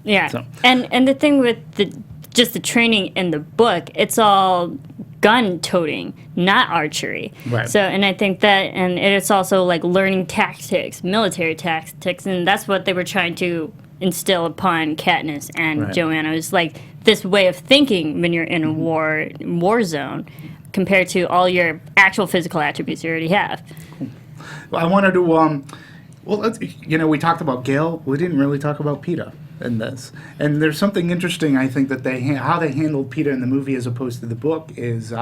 yeah. So- And the thing with the training in the book, it's all gun toting, not archery. Right. So, and I think that, and it's also like learning tactics, military tactics, and that's what they were trying to instill upon Katniss and Right. Joanna. It was like this way of thinking when you're in a war zone, compared to all your actual physical attributes you already have. Well, I wanted to, well, we talked about Gale. We didn't really talk about Peeta in this. And there's something interesting, I think, that how they handled Peeta in the movie as opposed to the book is,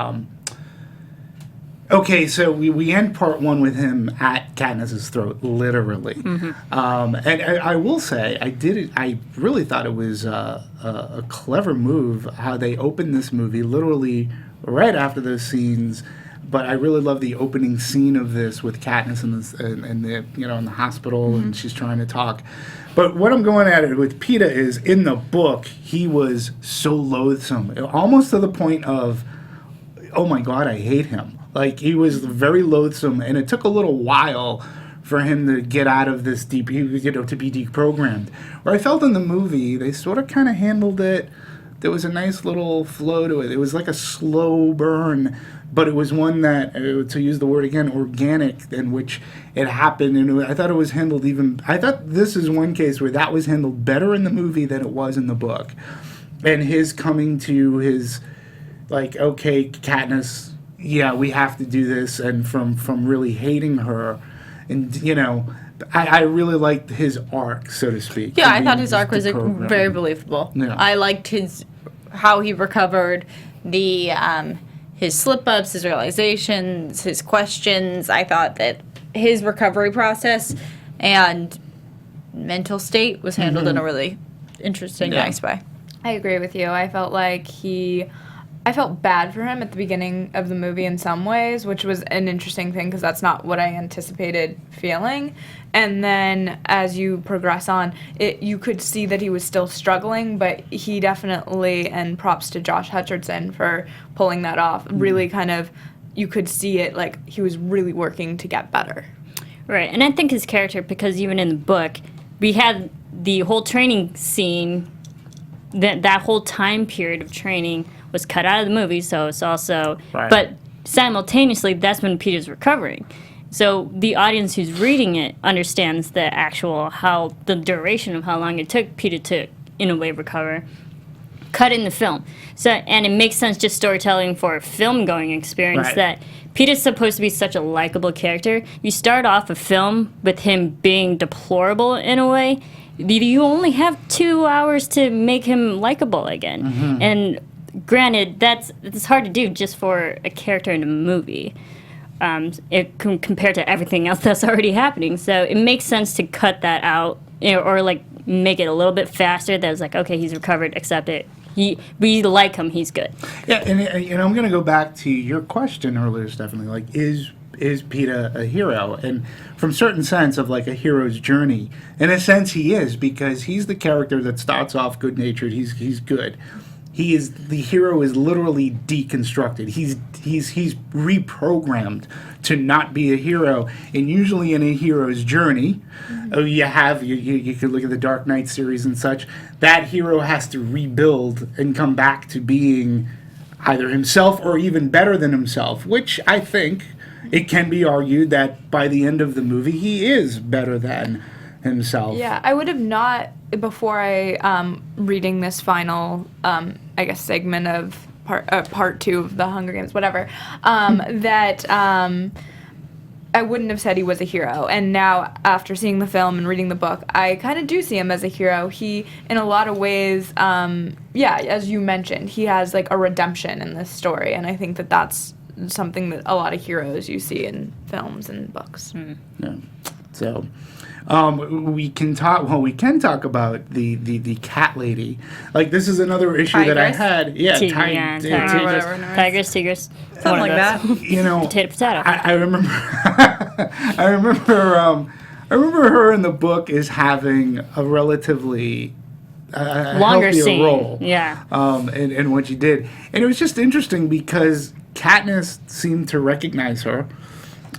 okay, so we end part one with him at Katniss's throat, literally. And I will say, I really thought it was a clever move how they opened this movie literally right after those scenes. But I really love the opening scene of this with Katniss in the hospital, and she's trying to talk. But what I'm going at it with Peeta is, in the book, he was so loathsome, almost to the point of, oh my God, I hate him. Like, he was very loathsome, and it took a little while for him to get out of this to be deprogrammed. Where I felt in the movie, they sort of kind of handled it. There was a nice little flow to it. It was like a slow burn, but it was one that, to use the word again, organic, in which it happened. And I thought it was handled I thought this is one case where that was handled better in the movie than it was in the book. And his coming to his, like, okay, Katniss, yeah, we have to do this, and from really hating her. And, I really liked his arc, so to speak. yeah, I thought his arc was very believable. Yeah. I liked how he recovered the his slip-ups, his realizations, his questions. I thought that his recovery process and mental state was handled in a really interesting, nice way. I agree with you. I felt like I felt bad for him at the beginning of the movie in some ways, which was an interesting thing because that's not what I anticipated feeling. And then as you progress on, you could see that he was still struggling, but he definitely, and props to Josh Hutcherson for pulling that off, really kind of, you could see it like he was really working to get better. Right, and I think his character, because even in the book, we had the whole training scene, that whole time period of training was cut out of the movie, so it's also, Right. but simultaneously, that's when Peter's recovering. So the audience who's reading it understands the duration of how long it took Peter to, in a way, recover. Cut in the film. So, and it makes sense just storytelling for a film-going experience Right. that Peter's supposed to be such a likable character. You start off a film with him being deplorable in a way. You only have 2 hours to make him likable again. And granted, it's hard to do just for a character in a movie. Compared to everything else that's already happening. So it makes sense to cut that out, or like make it a little bit faster. That's like, okay, he's recovered, accept it. We like him, he's good. Yeah, and I'm going to go back to your question earlier, Stephanie. Like, is Peeta a hero? And from certain sense of like a hero's journey, in a sense he is, because he's the character that starts off good-natured. He's good. The hero is literally deconstructed. He's reprogrammed to not be a hero. And usually in a hero's journey, you could look at the Dark Knight series and such, that hero has to rebuild and come back to being either himself or even better than himself, which I think it can be argued that by the end of the movie he is better than himself. Yeah, I would have not, before I reading this final, I guess, segment of part 2 of the Hunger Games, whatever, that I wouldn't have said he was a hero. And now, after seeing the film and reading the book, I kind of do see him as a hero. He, in a lot of ways, as you mentioned, he has like a redemption in this story, and I think that that's something that a lot of heroes you see in films and books. Yeah. So, we can talk about the cat lady. Like, this is another issue that I Tigress? had. Yeah, Tigress, Tigress. Something like that. Potato. I remember. I remember her in the book as having a relatively Longer healthier scene. role. Yeah. And what she did, and it was just interesting because Katniss seemed to recognize her.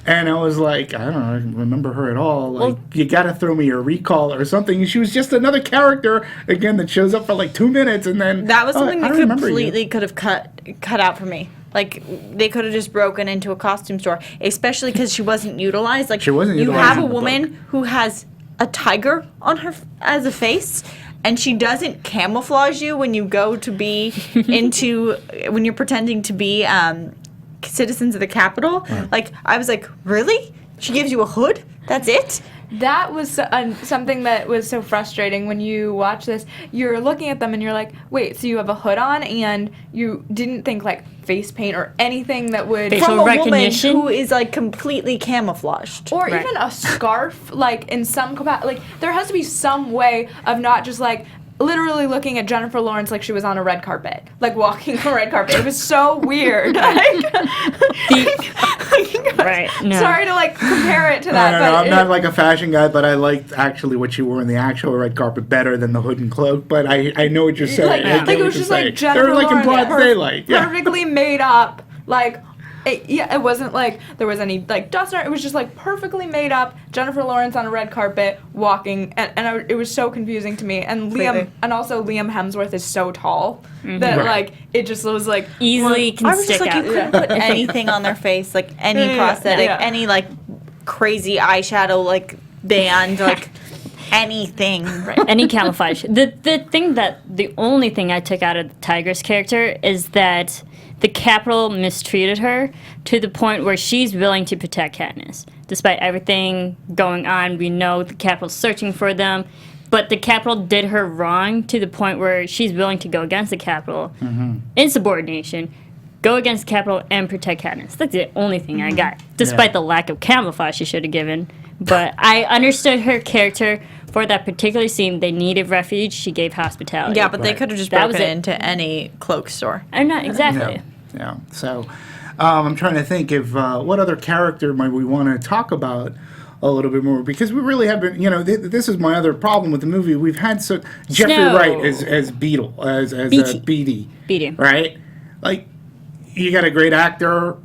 And I was like, I don't remember her at all. Like, you got to throw me a recall or something. And she was just another character, again, that shows up for like 2 minutes. And then That was something I they remember completely you. could have cut out for me. Like, they could have just broken into a costume store, especially because she wasn't utilized. Like, She wasn't you utilized have a in the woman book. who has a tiger on her as a face, and she doesn't camouflage you when you go to be when you're pretending to be citizens of the Capitol. Right. Like, I was like, really? She gives you a hood? That's it? That was something that was so frustrating when you watch this. You're looking at them and you're like, wait, so you have a hood on and you didn't think like face paint or anything that would... Facial From a recognition. woman who is, like, completely camouflaged. Or Right. even a scarf, like in some like there has to be some way of not just like literally looking at Jennifer Lawrence like she was on a red carpet, like walking on a red carpet. It was so weird. Right. No. Sorry to like compare it to that, I don't know, but I'm not like a fashion guy, but I liked actually what she wore in the actual red carpet better than the hood and cloak. But I know what you're saying. like, I get like it what was you're just saying. like Jennifer They were like in Lawrence, broad daylight. Yeah. perfectly made up, like. It wasn't like there was any like dust or it was just like perfectly made up Jennifer Lawrence on a red carpet walking and it was so confusing to me and Completely. also Liam Hemsworth is so tall that Right. like it just was like Easily can I was stick just like, out. you couldn't put anything on their face, like any prosthetic, yeah. any like crazy eyeshadow, like band, like anything. Any camouflage. The only thing I took out of the Tigress character is that the Capitol mistreated her to the point where she's willing to protect Katniss. Despite everything going on, we know the Capitol's searching for them, but the Capitol did her wrong to the point where she's willing to go against the Capitol in subordination, go against the Capitol, and protect Katniss. That's the only thing I got, despite the lack of camouflage she should have given. But I understood her character. For that particular scene, they needed refuge. She gave hospitality. Yeah, but they Right. could have just That was broken it. into any cloak store. I'm not exactly. Yeah. So I'm trying to think of what other character might we want to talk about a little bit more because we really have been. This is my other problem with the movie. We've had Jeffrey Snow. Wright as Beetle as Beatty. Beatty. Beatty. Right? Like you got a great actor.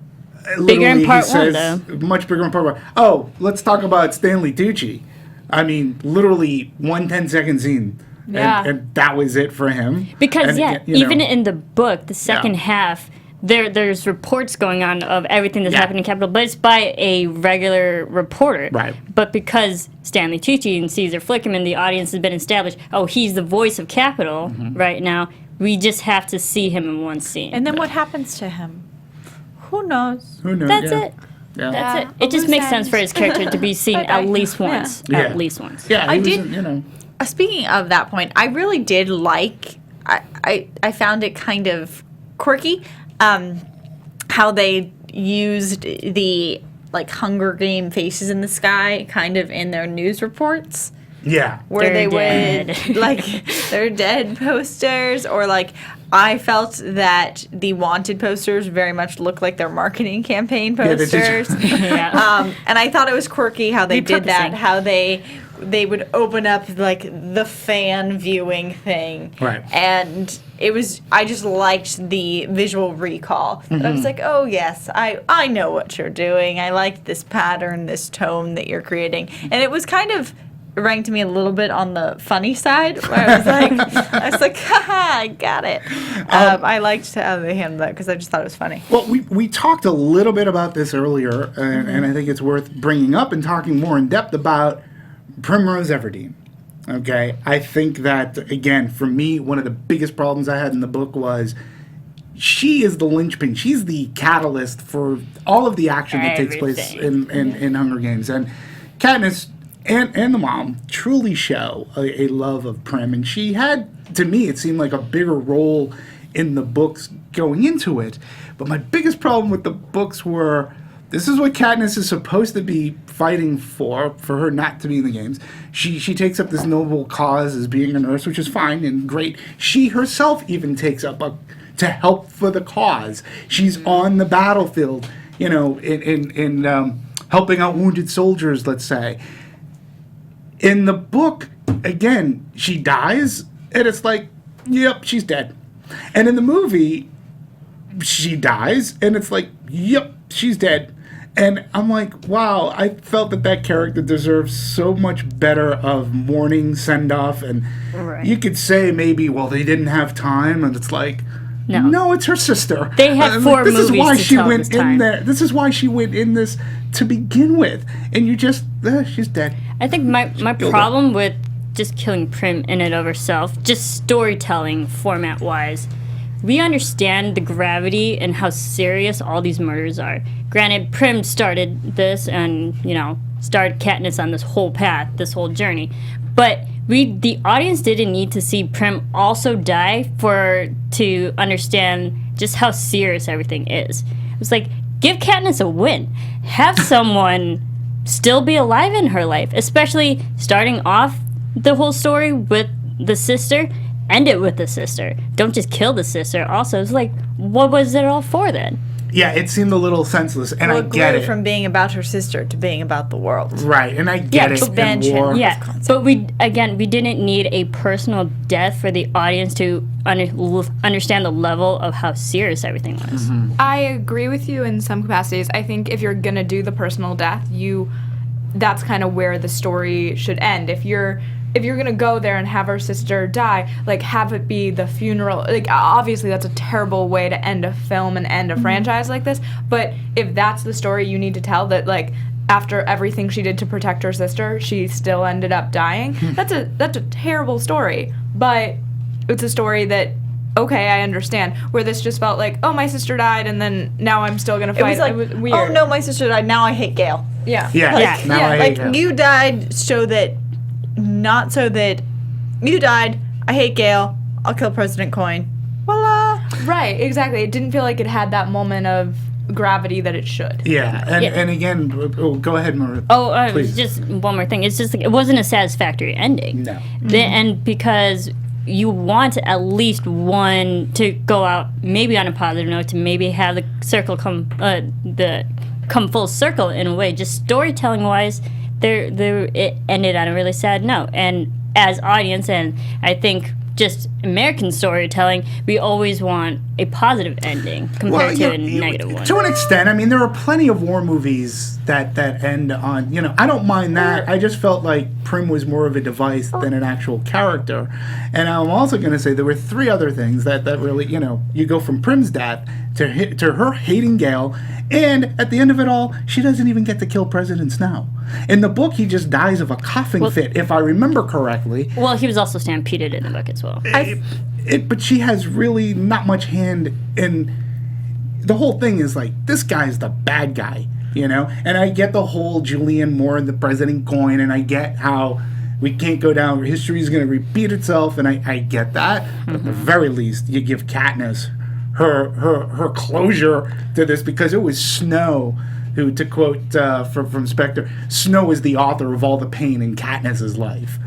Bigger in Literally, part he one, says, though. Much bigger in part one. Oh, let's talk about Stanley Tucci. I mean, literally 1 10-second scene. Yeah. And that was it for him. Because, And, even in the book, the second Yeah. half, there's reports going on of everything that's Yeah. happening in Capitol, but it's by a regular reporter. Right. But because Stanley Tucci and Caesar Flickerman, the audience has been established, he's the voice of Capitol right now, we just have to see him in one scene. And then what happens to him? Who knows? Who knows? That's Yeah. it. Yeah. That's it. a It just loose makes sense end. for his character to be seen Bye-bye. at least once. Yeah. At least once. Yeah, I he was, did- Speaking of that point, I really did like. I found it kind of quirky, how they used the like Hunger Game faces in the sky, kind of in their news reports, Yeah. where They're they dead. would like their dead posters, or like I felt that the wanted posters very much look like their marketing campaign they did. posters. Yeah. And I thought it was quirky how they did that, Repurposing. how they would open up like the fan viewing thing. Right. And I just liked the visual recall. I was like, oh yes, I know what you're doing. I like this pattern, this tone that you're creating. And it was kind of ranked me a little bit on the funny side, where I was like, haha, I got it. I liked how they handled that because I just thought it was funny. Well, we talked a little bit about this earlier, and I think it's worth bringing up and talking more in depth about Primrose Everdeen. Okay, I think that, again, for me, one of the biggest problems I had in the book was she is the linchpin. She's the catalyst for all of the action that takes place in Hunger Games. And Katniss and the mom truly show a love of Prim. And she had, to me, it seemed like a bigger role in the books going into it. But my biggest problem with the books were, this is what Katniss is supposed to be fighting for her not to be in the games. She takes up this noble cause as being a nurse, which is fine and great. She herself even takes up to help for the cause. She's on the battlefield, in helping out wounded soldiers, let's say. In the book, again, she dies, and it's like, yep, she's dead. And in the movie, she dies, and it's like, yep, she's dead. And I'm like, wow, I felt that character deserves so much better of mourning send-off. And you could say maybe, well, they didn't have time. And it's like, no, it's her sister. They had 4 movies This is why to she tell went this in time. there. This is why she went in this to begin with. And you just, she's dead. I think my problem with just killing Prim in and of herself, just storytelling format-wise, we understand the gravity and how serious all these murders are. Granted, Prim started this and, started Katniss on this whole path, this whole journey. But the audience didn't need to see Prim also die to understand just how serious everything is. It was like, give Katniss a win. Have someone still be alive in her life, especially starting off the whole story with the sister. End it with the sister. Don't just kill the sister. Also, it's like, what was it all for then? Yeah, it seemed a little senseless, and I get it. From being about her sister to being about the world. Right, and I get it. Expansion. But we didn't need a personal death for the audience to understand the level of how serious everything was. Mm-hmm. I agree with you in some capacities. I think if you're gonna do the personal death, that's kind of where the story should end. If you're gonna go there and have her sister die, like, have it be the funeral. Like, obviously that's a terrible way to end a film and end a franchise like this. But if that's the story you need to tell, that like after everything she did to protect her sister, she still ended up dying. That's a terrible story. But it's a story that, okay, I understand. Where this just felt like, oh, my sister died, and then now I'm still gonna fight. It was like, weird. oh no, my sister died. Now I hate Gale. Yeah. Now I hate her. You died not so that you died. I hate Gale. I'll kill President Coin. Voila. Right, exactly. It didn't feel like it had that moment of gravity that it should. Yeah, and again, go ahead, Marisa. Please. Just one more thing. It's just like, it wasn't a satisfactory ending. No. And because you want at least one to go out maybe on a positive note, to maybe have the circle come full circle in a way, just storytelling wise. It ended on a really sad note, and as audience, and I think just American storytelling, we always want a positive ending compared to a negative one. To an extent, I mean, there are plenty of war movies that end on, I don't mind that. I just felt like Prim was more of a device than an actual character. And I'm also going to say there were 3 other things that really, you go from Prim's death to her hating Gale, and at the end of it all, she doesn't even get to kill President Snow. In the book, he just dies of a coughing fit, if I remember correctly. Well, he was also stampeded in the book as well. But she has really not much hand in. The whole thing is like, this guy's the bad guy, And I get the whole Julianne Moore and the President Coin, and I get how we can't go down. History is going to repeat itself, and I get that. Mm-hmm. But at the very least, you give Katniss her closure to this, because it was Snow who, to quote from Spectre, Snow is the author of all the pain in Katniss's life,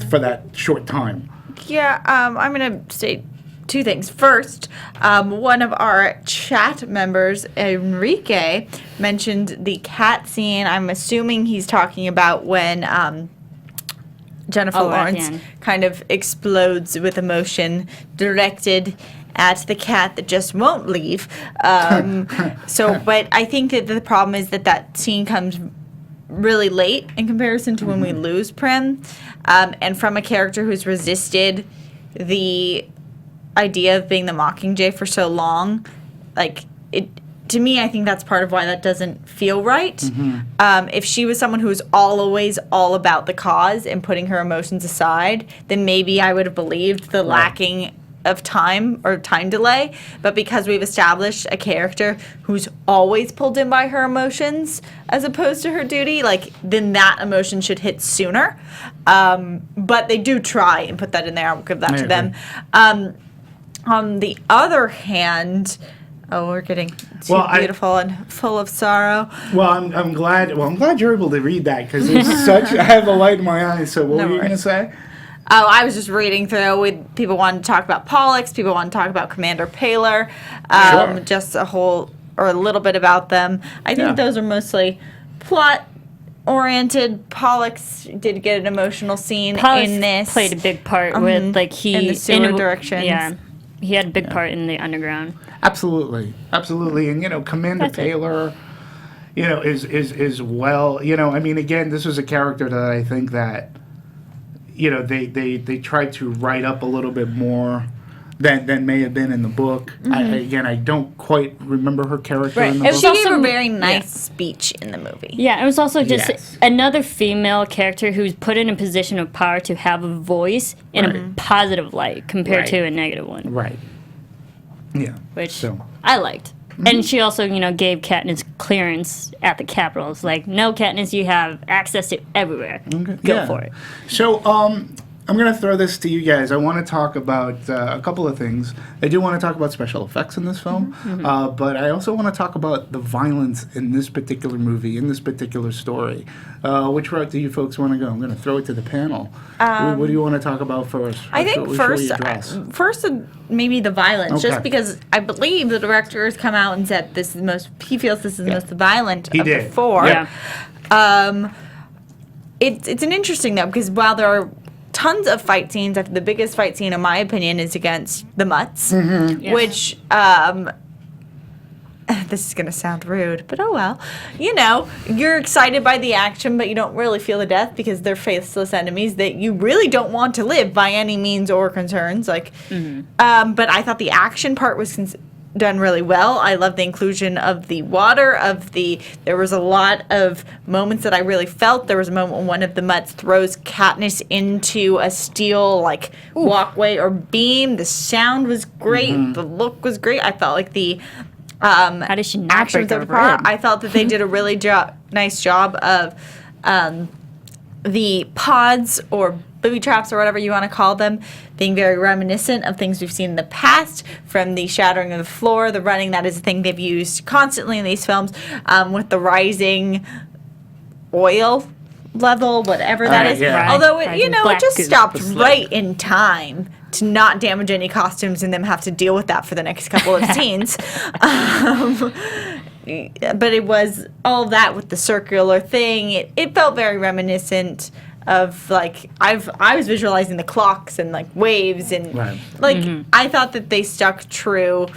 for that short time. Yeah, I'm going to say 2 things. First, one of our chat members, Enrique, mentioned the cat scene. I'm assuming he's talking about when Jennifer Lawrence kind of explodes with emotion directed at the cat that just won't leave. But I think that the problem is that scene comes really late in comparison to when we lose Prim, and from a character who's resisted the idea of being the Mockingjay for so long, to me, I think that's part of why that doesn't feel right. Mm-hmm. If she was someone who was always all about the cause and putting her emotions aside, then maybe I would have believed the lacking of time or time delay. But because we've established a character who's always pulled in by her emotions as opposed to her duty, then that emotion should hit sooner. But they do try and put that in there. I'll give that to them. On the other hand, we're getting too beautiful and full of sorrow. Well, I'm glad you're able to read that, because there's such. I have a light in my eyes. So what were you going to say? Oh, I was just reading through. With people wanted to talk about Pollux. People wanted to talk about Commander Paler. Sure. Just a little bit about them. I think those are mostly plot-oriented. Pollux did get an emotional scene in this. Played a big part with in the sewer directions. Yeah. he had a big part in the Underground. Absolutely. And Commander That's it. Taylor, is well. I mean, again, this was a character that I think that they tried to write up a little bit more than may have been in the book. I don't quite remember her character in the It book. was She gave also- a very nice speech in the movie. Yeah, it was also just Yes. another female character who's put in a position of power to have a voice in a positive light compared to a negative one, Right. Yeah. which So. I liked. And she also, gave Katniss clearance at the Capitol. It's like, no, Katniss, you have access to everywhere. Okay. Go for it. So, I'm going to throw this to you guys. I want to talk about a couple of things. I do want to talk about special effects in this film, but I also want to talk about the violence in this particular movie, in this particular story. Which route do you folks want to go? I'm going to throw it to the panel. What do you want to talk about first? I think first maybe the violence, Okay. just because I believe the director has come out and said this is the most. He feels this is the most violent He of did. the four. Yeah. It's an interesting though, because while there are tons of fight scenes, the biggest fight scene in my opinion is against the Mutts, Yes. which this is going to sound rude, but oh well. You're excited by the action, but you don't really feel the death because they're faceless enemies that you really don't want to live by any means or concerns. But I thought the action part was done really well. I love the inclusion of the water, there was a lot of moments that I really felt. There was a moment when one of the Mutts throws Katniss into a steel walkway or beam. The sound was great. The look was great. I felt like the How does she not actions break of her the part. rib? I felt that they did a really nice job of the pods or booby traps or whatever you want to call them being very reminiscent of things we've seen in the past, from the shattering of the floor, the running. That is a thing they've used constantly in these films, with the rising oil level, whatever that is. yeah. Although it, Rising it black just goo. stopped The right in time to not damage any costumes and them have to deal with that for the next couple of scenes. But it was all that with the circular thing. It felt very reminiscent of I was visualizing the clocks and waves and Right. I thought that they stuck true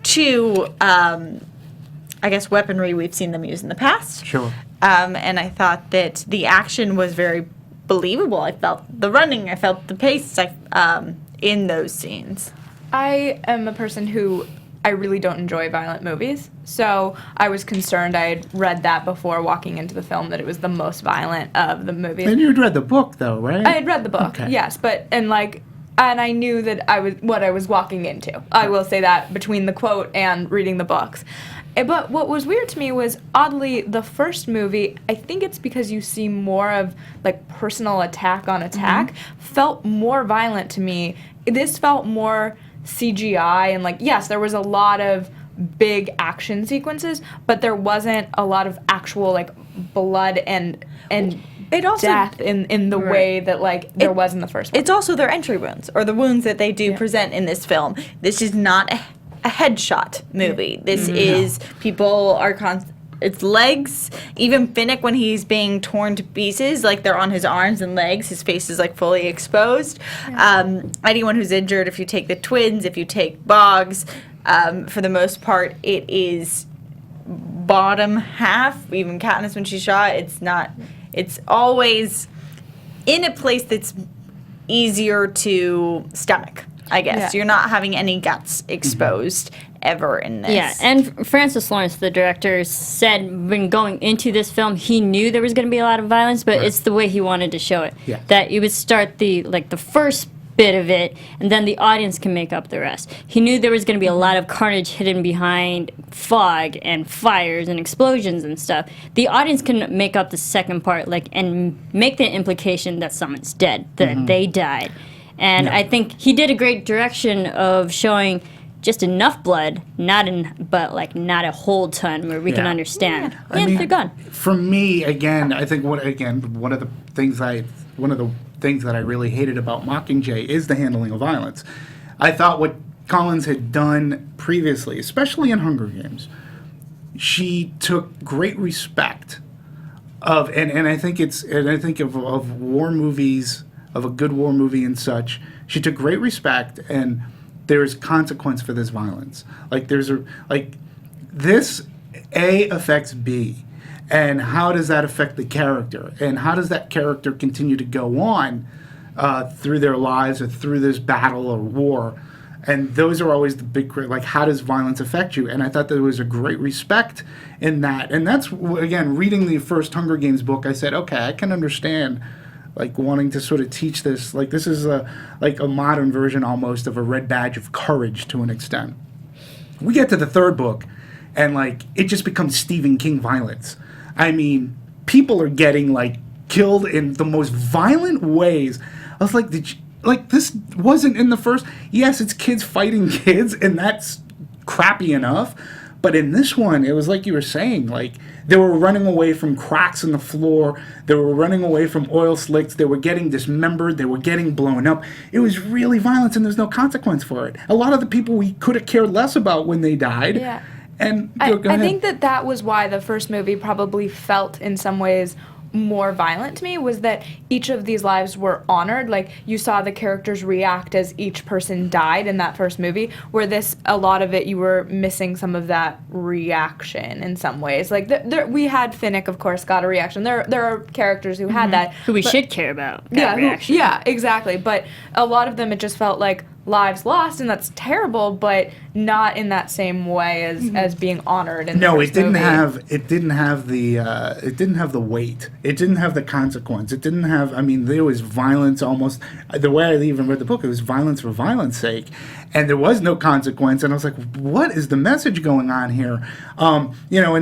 to I guess weaponry we've seen them use in the past. Sure. And I thought that the action was very believable. I felt the running, I felt the pace in those scenes. I am a person who I really don't enjoy violent movies, so I was concerned. I had read that before walking into the film that it was the most violent of the movies. And you'd read the book, though, right? I had read the book, Okay. yes, and I knew that what I was walking into. I will say that between the quote and reading the books. But what was weird to me was, oddly, the first movie, I think it's because you see more of personal attack on attack, felt more violent to me. This felt more CGI and yes, there was a lot of big action sequences, but there wasn't a lot of actual blood and It also death in the way that there was in the first one. It's also their entry wounds, or the wounds that they do present in this film. This is not a headshot movie. This is people are it's legs. Even Finnick, when he's being torn to pieces, they're on his arms and legs, his face is fully exposed. Anyone who's injured, if you take the twins, if you take Boggs, for the most part, it is bottom half. Even Katniss, when she's shot, it's always in a place that's easier to stomach, I guess. Yeah. You're not having any guts exposed ever in this. Yeah, and Francis Lawrence, the director, said when going into this film, he knew there was going to be a lot of violence, but it's the way he wanted to show it. Yeah. That you would start the first bit of it, and then the audience can make up the rest. He knew there was going to be a lot of carnage hidden behind fog and fires and explosions and stuff. The audience can make up the second part, and make the implication that someone's dead, that they died. And I think he did a great direction of showing just enough blood, not a whole ton where we can understand. I mean, they're gone. For me, again, I think one of the things that I really hated about Mockingjay is the handling of violence. I thought what Collins had done previously, especially in Hunger Games, she took great respect of, and I think of war movies, of a good war movie and such. She took great respect and there's consequence for this violence. Like this A affects B, and how does that affect the character, and how does that character continue to go on through their lives or through this battle or war. And those are always the big, like, how does violence affect you? And I thought there was a great respect in that. And that's, again, reading the first Hunger Games book, I said, okay, I can understand, like, wanting to sort of teach this. Like, this is a modern version almost of a red badge of courage to an extent. We get to the third book, and, like, it just becomes Stephen King violence. I mean, people are getting, like, killed in the most violent ways. I was like, this wasn't in the first. Yes, it's kids fighting kids, and that's crappy enough. But in this one, it was like you were saying, like, they were running away from cracks in the floor. They were running away from oil slicks. They were getting dismembered. They were getting blown up. It was really violent, and there's no consequence for it. A lot of the people we could have cared less about when they died. Yeah. And I think that was why the first movie probably felt in some ways more violent to me, was that each of these lives were honored. Like, you saw the characters react as each person died in that first movie, where this, a lot of it, you were missing some of that reaction in some ways. Like, we had Finnick, of course, got a reaction. There are characters who had that. Who we should care about. That reaction. Yeah, exactly. But a lot of them, it just felt like lives lost, and that's terrible, but not in that same way as being honored in the first movie. It didn't have the weight. It didn't have the consequence. It didn't have, I mean, there was violence almost, the way I even read the book, it was violence for violence sake, and there was no consequence, and I was like, what is the message going on here? And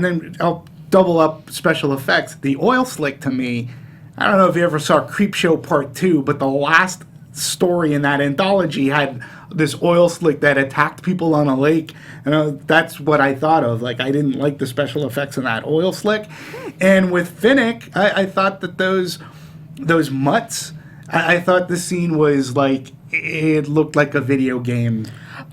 then I'll double up special effects. The oil slick, to me, I don't know if you ever saw Creepshow Part 2, but the last story in that anthology had this oil slick that attacked people on a lake, and that's what I thought of. Like, I didn't like the special effects in that oil slick. And with Finnick, I thought that those mutts, I thought the scene was like, it looked like a video game.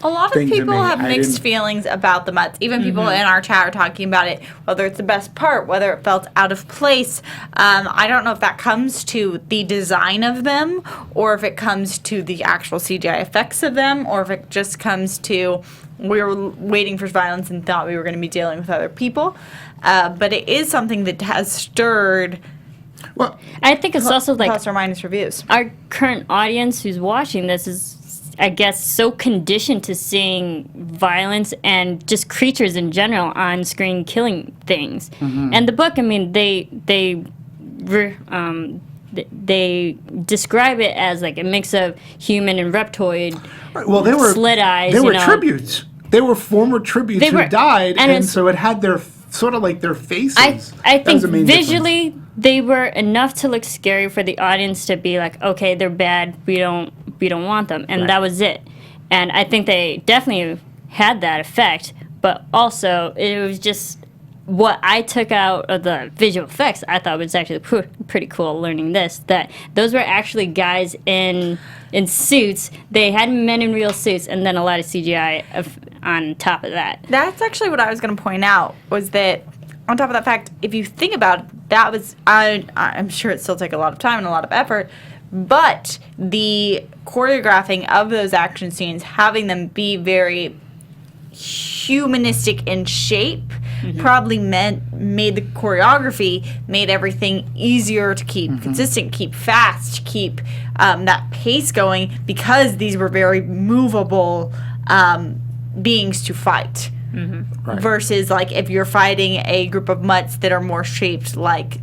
A lot of people have mixed feelings about the mutts. Even people in our chat are talking about it, whether it's the best part, whether it felt out of place. I don't know if that comes to the design of them, or if it comes to the actual CGI effects of them, or if it just comes to we were waiting for violence and thought we were going to be dealing with other people. But it is something that has stirred. Well, I think it's also like plus or minus reviews. Our current audience who's watching this is, I guess, so conditioned to seeing violence and just creatures in general on screen killing things. And the book, I mean, they describe it as like a mix of human and reptoid. Well, they were slit eyes. They were tributes. They were former tributes who died, and so it had their sort of like their faces. I think visually they were enough to look scary for the audience to be like, okay, they're bad. We don't want them, and that was it. And I think they definitely had that effect, but also it was just what I took out of the visual effects. I thought was actually pretty cool learning this, that those were actually guys in suits. They had men in real suits, and then a lot of CGI on top of that. That's actually what I was going to point out, was that on top of that fact, if you think about it, that was, I'm sure it still take a lot of time and a lot of effort, but the choreographing of those action scenes, having them be very humanistic in shape, probably made the choreography, made everything easier to keep consistent, keep fast, keep that pace going, because these were very movable beings to fight. Right. Versus, like, if you're fighting a group of mutts that are more shaped like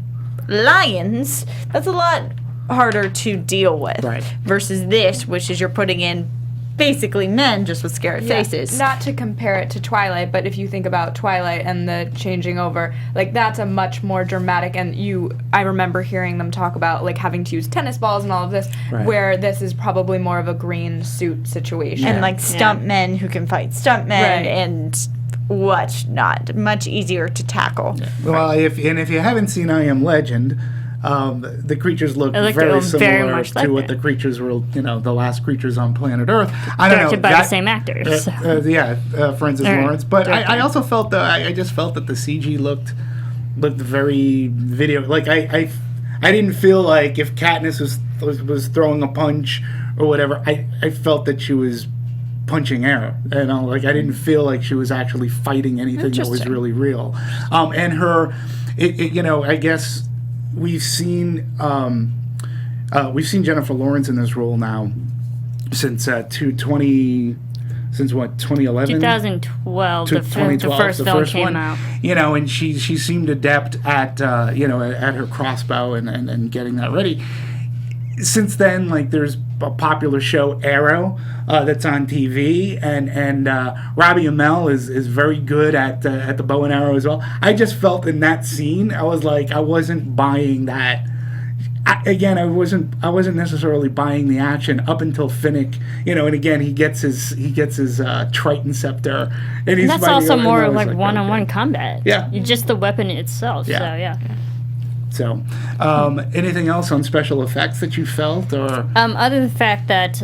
lions, that's a lot harder to deal with. Right. Versus this, which is you're putting in basically men just with scary faces. Not to compare it to Twilight, but if you think about Twilight and the changing over, like, that's a much more dramatic, and I remember hearing them talk about, like, having to use tennis balls and all of this, where this is probably more of a green suit situation. And, like, stunt men who can fight stunt men and whatnot. Much easier to tackle. Yeah. Well, if you haven't seen I Am Legend, the creatures look very similar to what the creatures were, the last creatures on planet Earth. I don't know. Directed by the same actors. Francis Lawrence. But I also felt that I just felt that the CG looked very video. Like I didn't feel like if Katniss was throwing a punch or whatever, I felt that she was punching air. Like I didn't feel like she was actually fighting anything that was really real. And her, I guess we've seen Jennifer Lawrence in this role now since 2011? 2012, the first film came out. And she seemed adept at at her crossbow and getting that ready. Since then, like there's a popular show Arrow that's on TV, and Robbie Amell is very good at the bow and arrow as well. I just felt in that scene, I was like, I wasn't buying that. I wasn't necessarily buying the action up until Finnick, and again he gets his Triton scepter, and that's also more like one-on-one combat. Yeah, just the weapon itself. Yeah. So, anything else on special effects that you felt, or other than the fact that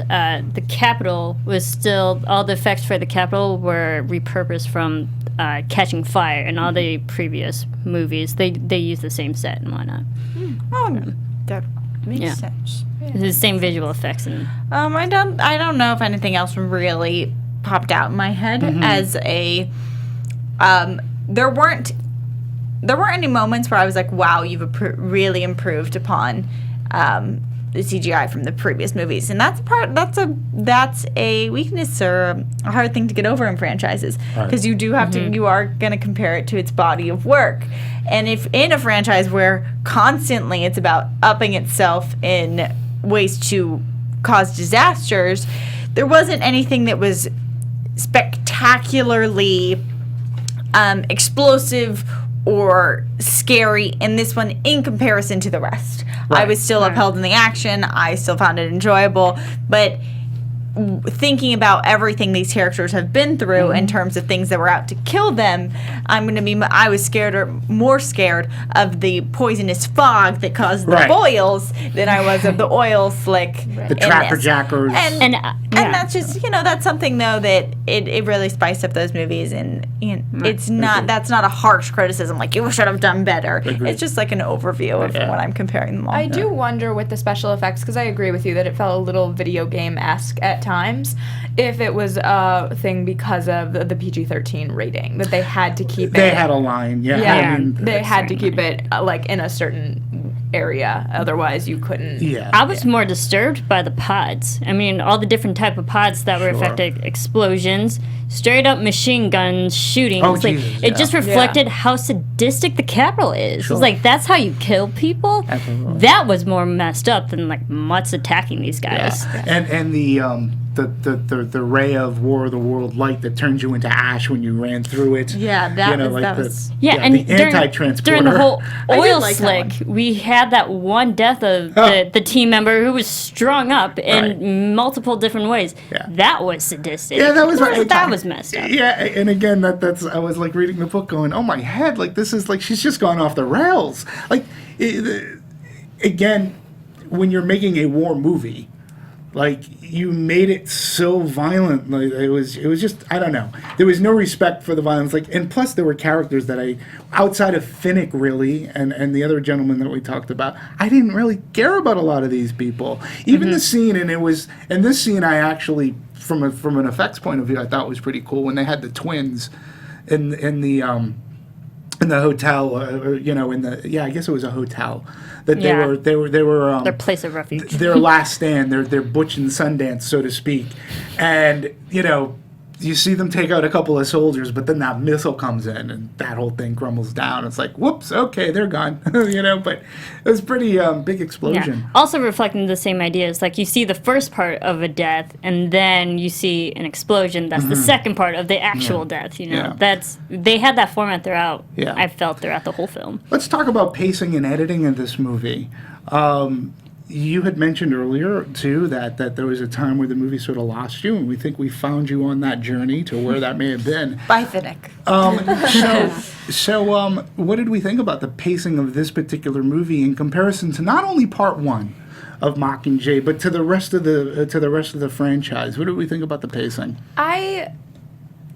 the Capitol was still, all the effects for the Capitol were repurposed from Catching Fire and all the previous movies. They use the same set and whatnot. That makes sense. It's the same visual effects. And I don't know if anything else really popped out in my head as a. There weren't any moments where I was like, "Wow, you've really improved upon the CGI from the previous movies," and that's a weakness or a hard thing to get over in franchises, because you do have to, you are going to compare it to its body of work. And if in a franchise where constantly it's about upping itself in ways to cause disasters, there wasn't anything that was spectacularly explosive or scary in this one in comparison to the rest. I was still upheld in the action. I still found it enjoyable, but thinking about everything these characters have been through in terms of things that were out to kill them, I was more scared of the poisonous fog that caused the boils than I was of the oil slick. The trapper jackers. And that's just, that's something though that it really spiced up those movies, and it's not, that's not a harsh criticism like you should have done better. It's just like an overview of when I'm comparing them all. I do wonder with the special effects, because I agree with you that it felt a little video game-esque at times, if it was a thing because of the PG-13 rating, that they had to keep it. They had a line, they had to keep it like in a certain area, otherwise you couldn't. I was more disturbed by the pods. I mean, all the different type of pods that were affecting explosions, straight up machine guns shooting. It just reflected how sadistic the Capitol is. It's like, that's how you kill people. Absolutely. That was more messed up than like mutts attacking these guys. And the ray of War of the World light that turns you into ash when you ran through it. And the anti-transporter. During the whole oil slick, we had that one death of the team member who was strung up in multiple different ways. That was sadistic. That was messed up. And again, that's I was like reading the book going, oh my head, like this is like she's just gone off the rails. Like again, when you're making a war movie, like you made it so violent, like it was just, I don't know. There was no respect for the violence, like, and plus there were characters that outside of Finnick really, and the other gentleman that we talked about, I didn't really care about a lot of these people. Even the scene, and this scene I actually, from an effects point of view, I thought was pretty cool when they had the twins in the hotel, I guess it was a hotel that they were their place of refuge, their last stand, their Butch and Sundance, so to speak, and you see them take out a couple of soldiers, but then that missile comes in and that whole thing crumbles down. It's like, whoops, okay, they're gone, but it was pretty big explosion. Yeah. Also reflecting the same ideas, like you see the first part of a death and then you see an explosion. That's the second part of the actual death. They had that format throughout. I felt throughout the whole film. Let's talk about pacing and editing of this movie. You had mentioned earlier, too, that there was a time where the movie sort of lost you, and we think we found you on that journey to where that may have been. By Finnick. So, what did we think about the pacing of this particular movie in comparison to not only part one of Mockingjay, but to the rest of the franchise? What did we think about the pacing?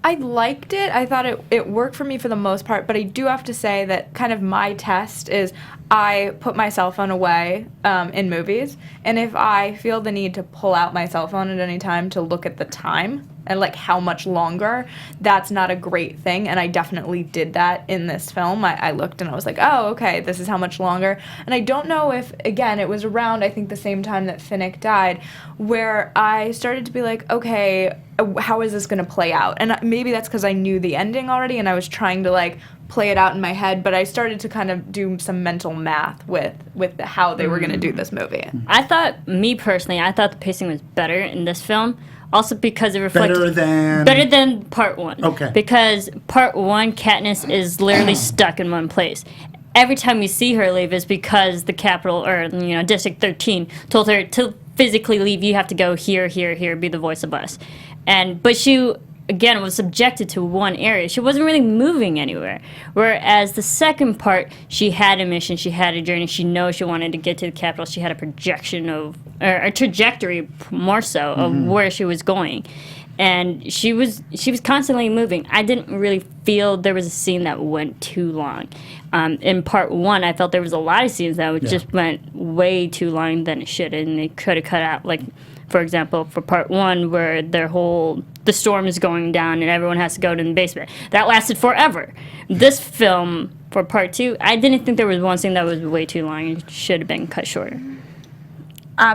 I liked it. I thought it worked for me for the most part, but I do have to say that kind of my test is I put my cell phone away in movies, and if I feel the need to pull out my cell phone at any time to look at the time and like how much longer, that's not a great thing. And I definitely did that in this film. I looked and I was like, oh, okay, this is how much longer. And I don't know if, again, it was around, I think, the same time that Finnick died, where I started to be like, okay, how is this going to play out? And maybe that's because I knew the ending already and I was trying to like play it out in my head, but I started to kind of do some mental math with how they were going to do this movie. I thought the pacing was better in this film, also because it reflected better than part one. Okay. Because part one, Katniss is literally stuck in one place. Every time we see her leave is because the Capitol, or District 13, told her to physically leave. You have to go here, here, here, be the voice of us. But she, again, was subjected to one area. She wasn't really moving anywhere. Whereas the second part, she had a mission, she had a journey, she knows she wanted to get to the Capitol, she had a projection of, or a trajectory more so, of where she was going. And she was constantly moving. I didn't really feel there was a scene that went too long. In part one, I felt there was a lot of scenes that just went way too long than it should, and they could have cut out, like, for example, for part one, where the storm is going down and everyone has to go to the basement. That lasted forever. This film, for part two, I didn't think there was one scene that was way too long. It should have been cut shorter.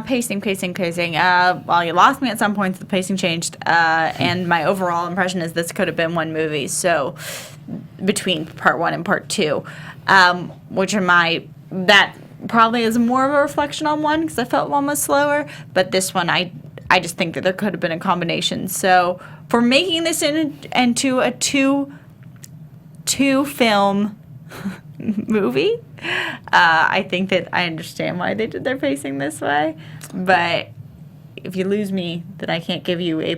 Pacing. Well, you lost me at some points. The pacing changed, and my overall impression is this could have been one movie. So, between part one and part two, that probably is more of a reflection on one because I felt one was slower. But this one, I just think that there could have been a combination. So, for making this into a two film movie, I think that I understand why they did their pacing this way, but if you lose me, then I can't give you A+.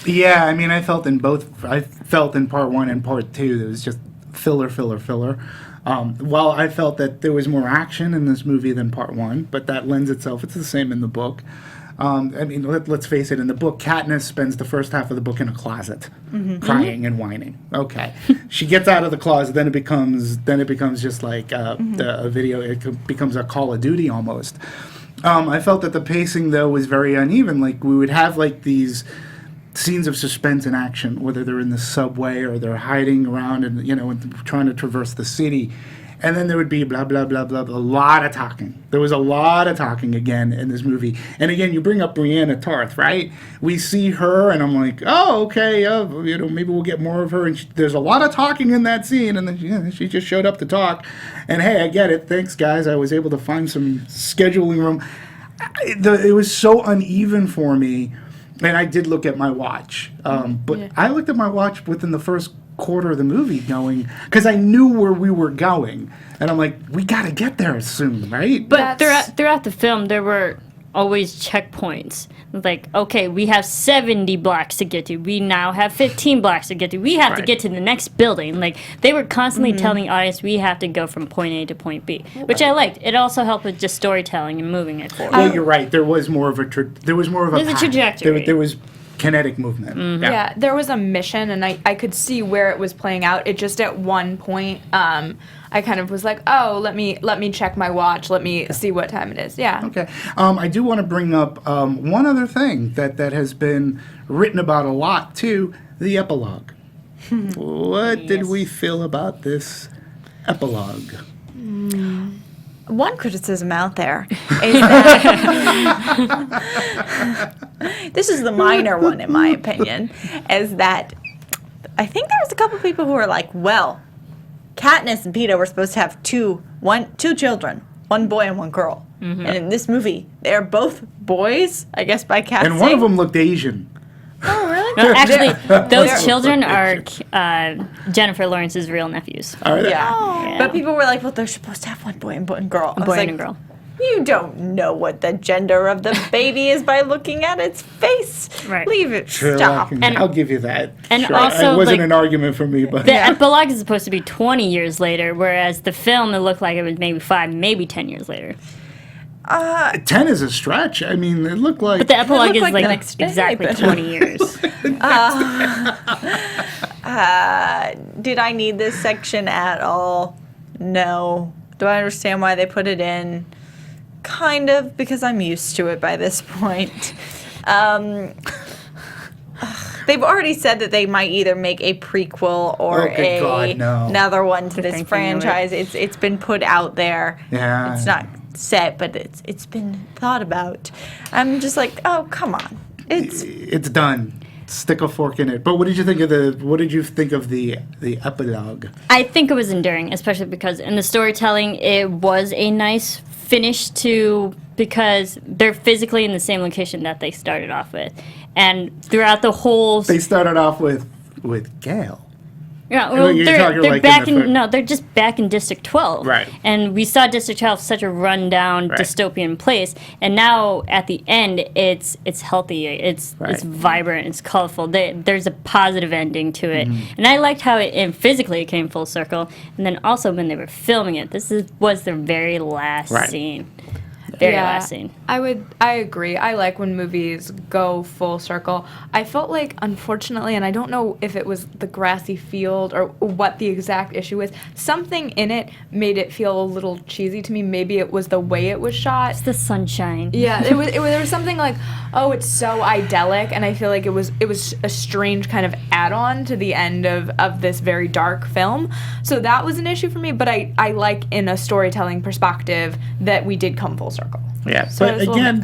Yeah, I mean, I felt in part one and part two, it was just filler. While I felt that there was more action in this movie than part one, but that lends itself, it's the same in the book. I mean, let's face it, in the book, Katniss spends the first half of the book in a closet, crying and whining. Okay. She gets out of the closet, then it becomes just like a video, it becomes a Call of Duty almost. I felt that the pacing, though, was very uneven. Like, we would have, like, these scenes of suspense and action, whether they're in the subway or they're hiding around and, trying to traverse the city. And then there would be blah, blah, blah, blah, a lot of talking. There was a lot of talking again in this movie. And again, you bring up Brianna Tarth, right? We see her, and I'm like, oh, okay, maybe we'll get more of her. And there's a lot of talking in that scene, and then she just showed up to talk. And hey, I get it. Thanks, guys. I was able to find some scheduling room. It was so uneven for me, and I did look at my watch. I looked at my watch within the first quarter of the movie going, because I knew where we were going, and I'm like, we got to get there soon, right? But throughout the film, there were always checkpoints. Like, okay, we have 70 blocks to get to. We now have 15 blocks to get to. We have to get to the next building. Like, they were constantly telling the audience we have to go from point A to point B, which I liked. It also helped with just storytelling and moving it forward. Well, you're right. There was more of a trajectory. There was kinetic movement. Yeah, there was a mission, and I could see where it was playing out. It just at one point, I kind of was like, oh, let me check my watch. Let me see what time it is. Yeah. Okay. I do want to bring up one other thing that has been written about a lot too: the epilogue. What did we feel about this epilogue? One criticism out there is that this is the minor one, in my opinion, is that I think there was a couple people who were like, well, Katniss and Peeta were supposed to have two children, one boy and one girl. And in this movie, they're both boys, I guess, by casting. And one of them looked Asian. Oh, really? No, actually, those children are Jennifer Lawrence's real nephews. Are they? Yeah. But people were like, well, they're supposed to have one boy and one girl. A boy and a girl. You don't know what the gender of the baby is by looking at its face. Right. Leave it. Sure, Stop. I'll give you that. And sure. also, it wasn't an argument for me, but the epilogue is supposed to be 20 years later, whereas the film, it looked like it was maybe 5, maybe 10 years later. 10 is a stretch. I mean, it looked like... But the epilogue is like the like next day, exactly but- 20 years. Did I need this section at all? No. Do I understand why they put it in? Kind of, because I'm used to it by this point. They've already said that they might either make a prequel or another one to this franchise. It's been put out there. Yeah. It's not set, but it's been thought about. I'm just like, oh, come on. It's done. Stick a fork in it. But what did you think of the epilogue? I think it was enduring, especially because in the storytelling, it was a nice finish because they're physically in the same location that they started off with. And throughout the whole... They started off with Gale. Yeah, well, they're like back they're just back in District 12. Right. And we saw District 12 such a rundown dystopian place, and now at the end it's healthy, it's vibrant, it's colorful. There's a positive ending to it. And I liked how it physically it came full circle, and then also when they were filming it, was their very last scene. Last scene. I agree. I like when movies go full circle. I felt like, unfortunately, and I don't know if it was the grassy field or what the exact issue is, something in it made it feel a little cheesy to me. Maybe it was the way it was shot. It's the sunshine. Yeah, there was something like, oh, it's so idyllic, and I feel like it was a strange kind of add-on to the end of this very dark film. So that was an issue for me, but I like in a storytelling perspective that we did come full circle. Yeah, so but again,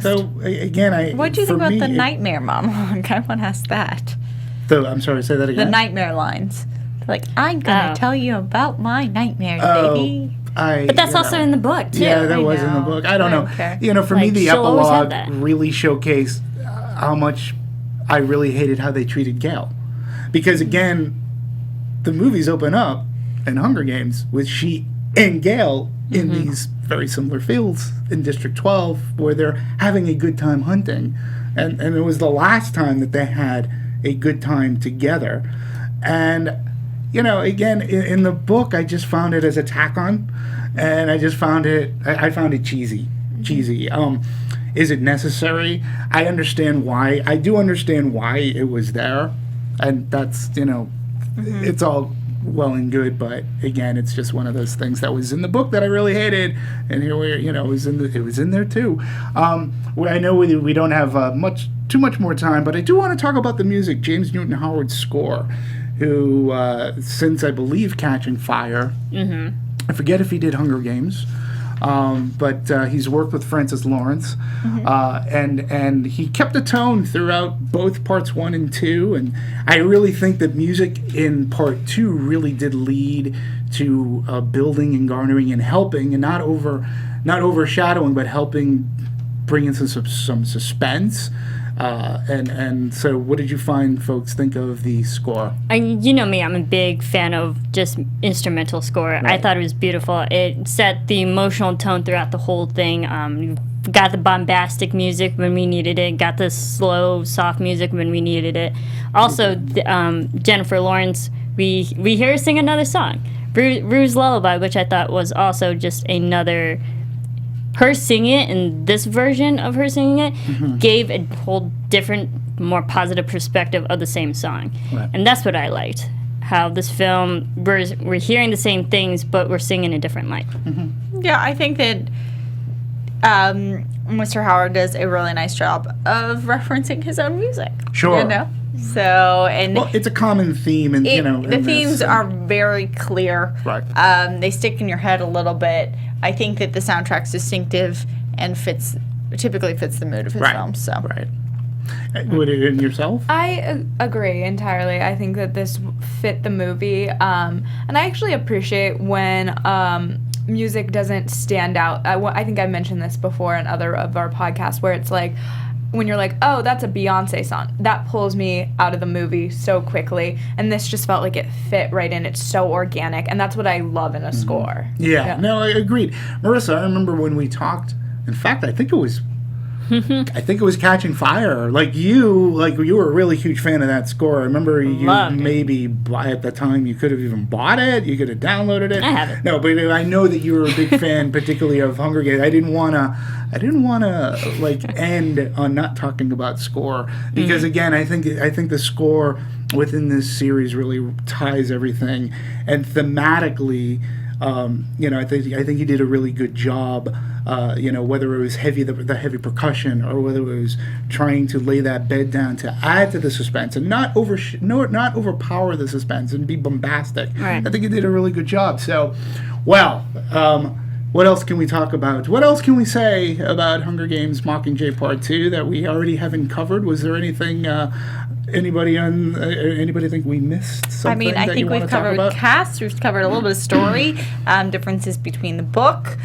what do you think about the nightmare monologue? I want to ask that. I'm sorry, say that again. The nightmare lines. Like, I'm gonna tell you about my nightmares, baby. But that's also in the book too. Yeah, that was in the book. I don't know. Okay. For me, the epilogue really showcased how much I really hated how they treated Gale, because again, the movies open up in Hunger Games with she and Gale in these very similar fields in District 12 where they're having a good time hunting, and it was the last time that they had a good time together. And again, in the book, I just found it as a tack on, and I found it cheesy. Is it necessary? I understand why. I do understand why it was there, and that's it's all well and good, but again, it's just one of those things that was in the book that I really hated, and here it was in there too. I know we don't have too much more time, but I do want to talk about the music. James Newton Howard's score, who since I believe Catching Fire, I forget if he did Hunger Games, but he's worked with Francis Lawrence, and he kept the tone throughout both parts 1 and 2, and I really think that music in part 2 really did lead to building and garnering and helping, and not overshadowing, but helping bring in some suspense. And so what did you find folks think of the score? You know me, I'm a big fan of just instrumental score. Right. I thought it was beautiful. It set the emotional tone throughout the whole thing. Got the bombastic music when we needed it, got the slow, soft music when we needed it. Also, Jennifer Lawrence, we hear her sing another song, Rue's Lullaby, which I thought was also just another... Her singing it, and this version of her singing it gave a whole different, more positive perspective of the same song. Right. And that's what I liked. How this film, we're hearing the same things, but we're singing a different light. Yeah, I think that Mr. Howard does a really nice job of referencing his own music. Sure. So, and well, it's a common theme, and the themes are very clear. Right. They stick in your head a little bit. I think that the soundtrack's distinctive and typically fits the mood of his film. So. Right. Would it in yourself? I agree entirely. I think that this fit the movie, and I actually appreciate when music doesn't stand out. I think I mentioned this before in other of our podcasts, where it's like, when you're like, oh, that's a Beyonce song, that pulls me out of the movie so quickly, and this just felt like it fit right in. It's so organic, and that's what I love in a score. Yeah, no, I agreed. Marisa, I remember when we talked, in fact, I think it was Catching Fire. Like you were a really huge fan of that score. I remember at the time you could have even bought it. You could have downloaded it. I have it. No, but I know that you were a big fan, particularly of Hunger Games. I didn't want to like end on not talking about score, because again, I think the score within this series really ties everything, and thematically, I think he did a really good job. Whether it was the heavy percussion, or whether it was trying to lay that bed down to add to the suspense and not overpower the suspense and be bombastic. Right. I think he did a really good job. So, well. What else can we talk about? What else can we say about Hunger Games Mockingjay Part 2 that we already haven't covered? Was there anything, anybody think we missed something? I think we've covered cast, we've covered a little bit of story, differences between the book,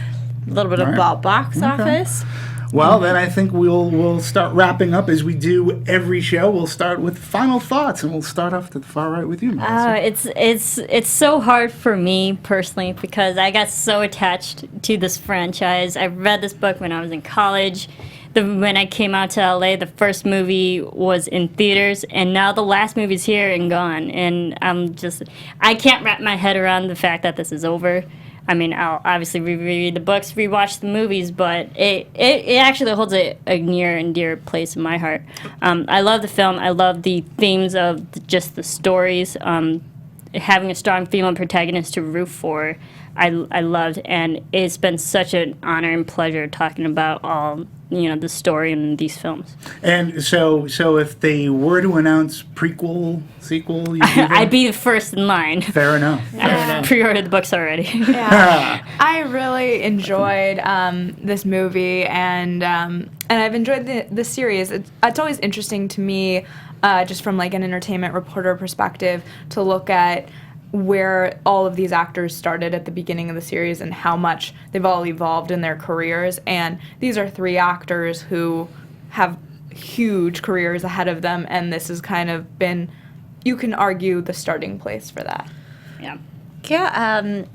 a little bit about box office. Well, then I think we'll start wrapping up as we do every show. We'll start with final thoughts, and we'll start off to the far right with you, Marisa. It's so hard for me personally because I got so attached to this franchise. I read this book when I was in college. When I came out to LA, the first movie was in theaters, and now the last movie's here and gone. And I can't wrap my head around the fact that this is over. I mean, I'll obviously reread the books, rewatch the movies, but it actually holds a near and dear place in my heart. I love the film. I love the themes of just the stories. Having a strong female protagonist to root for, I loved, and it's been such an honor and pleasure talking about all the story in these films. And so if they were to announce prequel, sequel, I'd be the first in line. Fair enough. I've pre-ordered the books already. Yeah. I really enjoyed this movie, and I've enjoyed the series. It's always interesting to me, just from like an entertainment reporter perspective, to look at where all of these actors started at the beginning of the series and how much they've all evolved in their careers. And these are 3 actors who have huge careers ahead of them, and this has kind of been, you can argue, the starting place for that. Yeah. Yeah,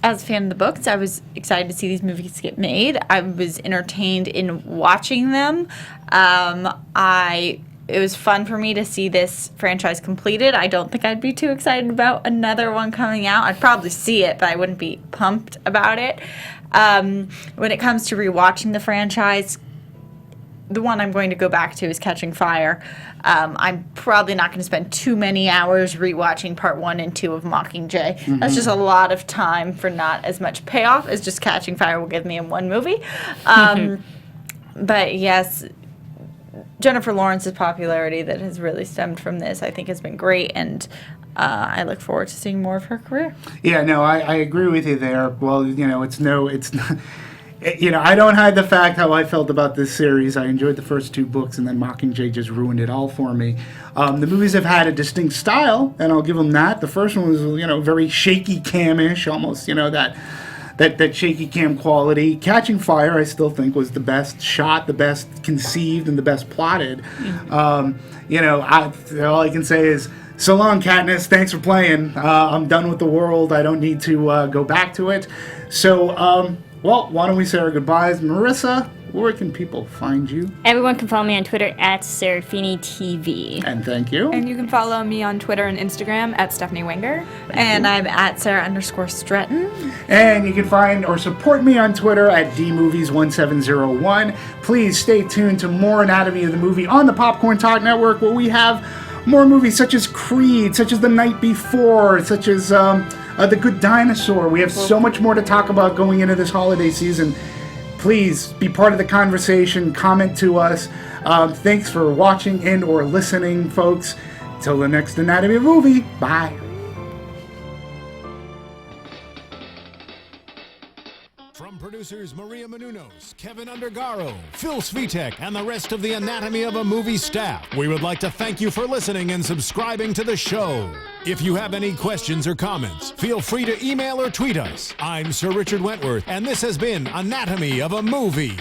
as a fan of the books, I was excited to see these movies get made. I was entertained in watching them. It was fun for me to see this franchise completed. I don't think I'd be too excited about another one coming out. I'd probably see it, but I wouldn't be pumped about it. When it comes to rewatching the franchise, the one I'm going to go back to is Catching Fire. I'm probably not going to spend too many hours rewatching part 1 and 2 of Mockingjay. Mm-hmm. That's just a lot of time for not as much payoff as just Catching Fire will give me in one movie. But yes, Jennifer Lawrence's popularity that has really stemmed from this, I think, has been great, and I look forward to seeing more of her career. Yeah, no, I agree with you there. Well, it's not. I don't hide the fact how I felt about this series. I enjoyed the first 2 books, and then Mockingjay just ruined it all for me. The movies have had a distinct style, and I'll give them that. The first one was, very shaky cam-ish, almost, that shaky cam quality. Catching Fire, I still think, was the best shot, the best conceived, and the best plotted. All I can say is, so long, Katniss. Thanks for playing. I'm done with the world. I don't need to go back to it. So, why don't we say our goodbyes? Marisa, where can people find you? Everyone can follow me on Twitter at Serafini TV. And thank you. And you can follow me on Twitter and Instagram at Stephanie Wenger. And I'm at Sara_Stretton. And you can find or support me on Twitter at DMovies1701. Please stay tuned to more Anatomy of the Movie on the Popcorn Talk Network, where we have more movies such as Creed, such as The Night Before, such as The Good Dinosaur. We have so much more to talk about going into this holiday season. Please be part of the conversation. Comment to us. Thanks for watching and or listening, folks. Till the next Anatomy of a Movie. Bye. From producers Maria Menounos, Kevin Undergaro, Phil Svitek, and the rest of the Anatomy of a Movie staff, we would like to thank you for listening and subscribing to the show. If you have any questions or comments, feel free to email or tweet us. I'm Sir Richard Wentworth, and this has been Anatomy of a Movie.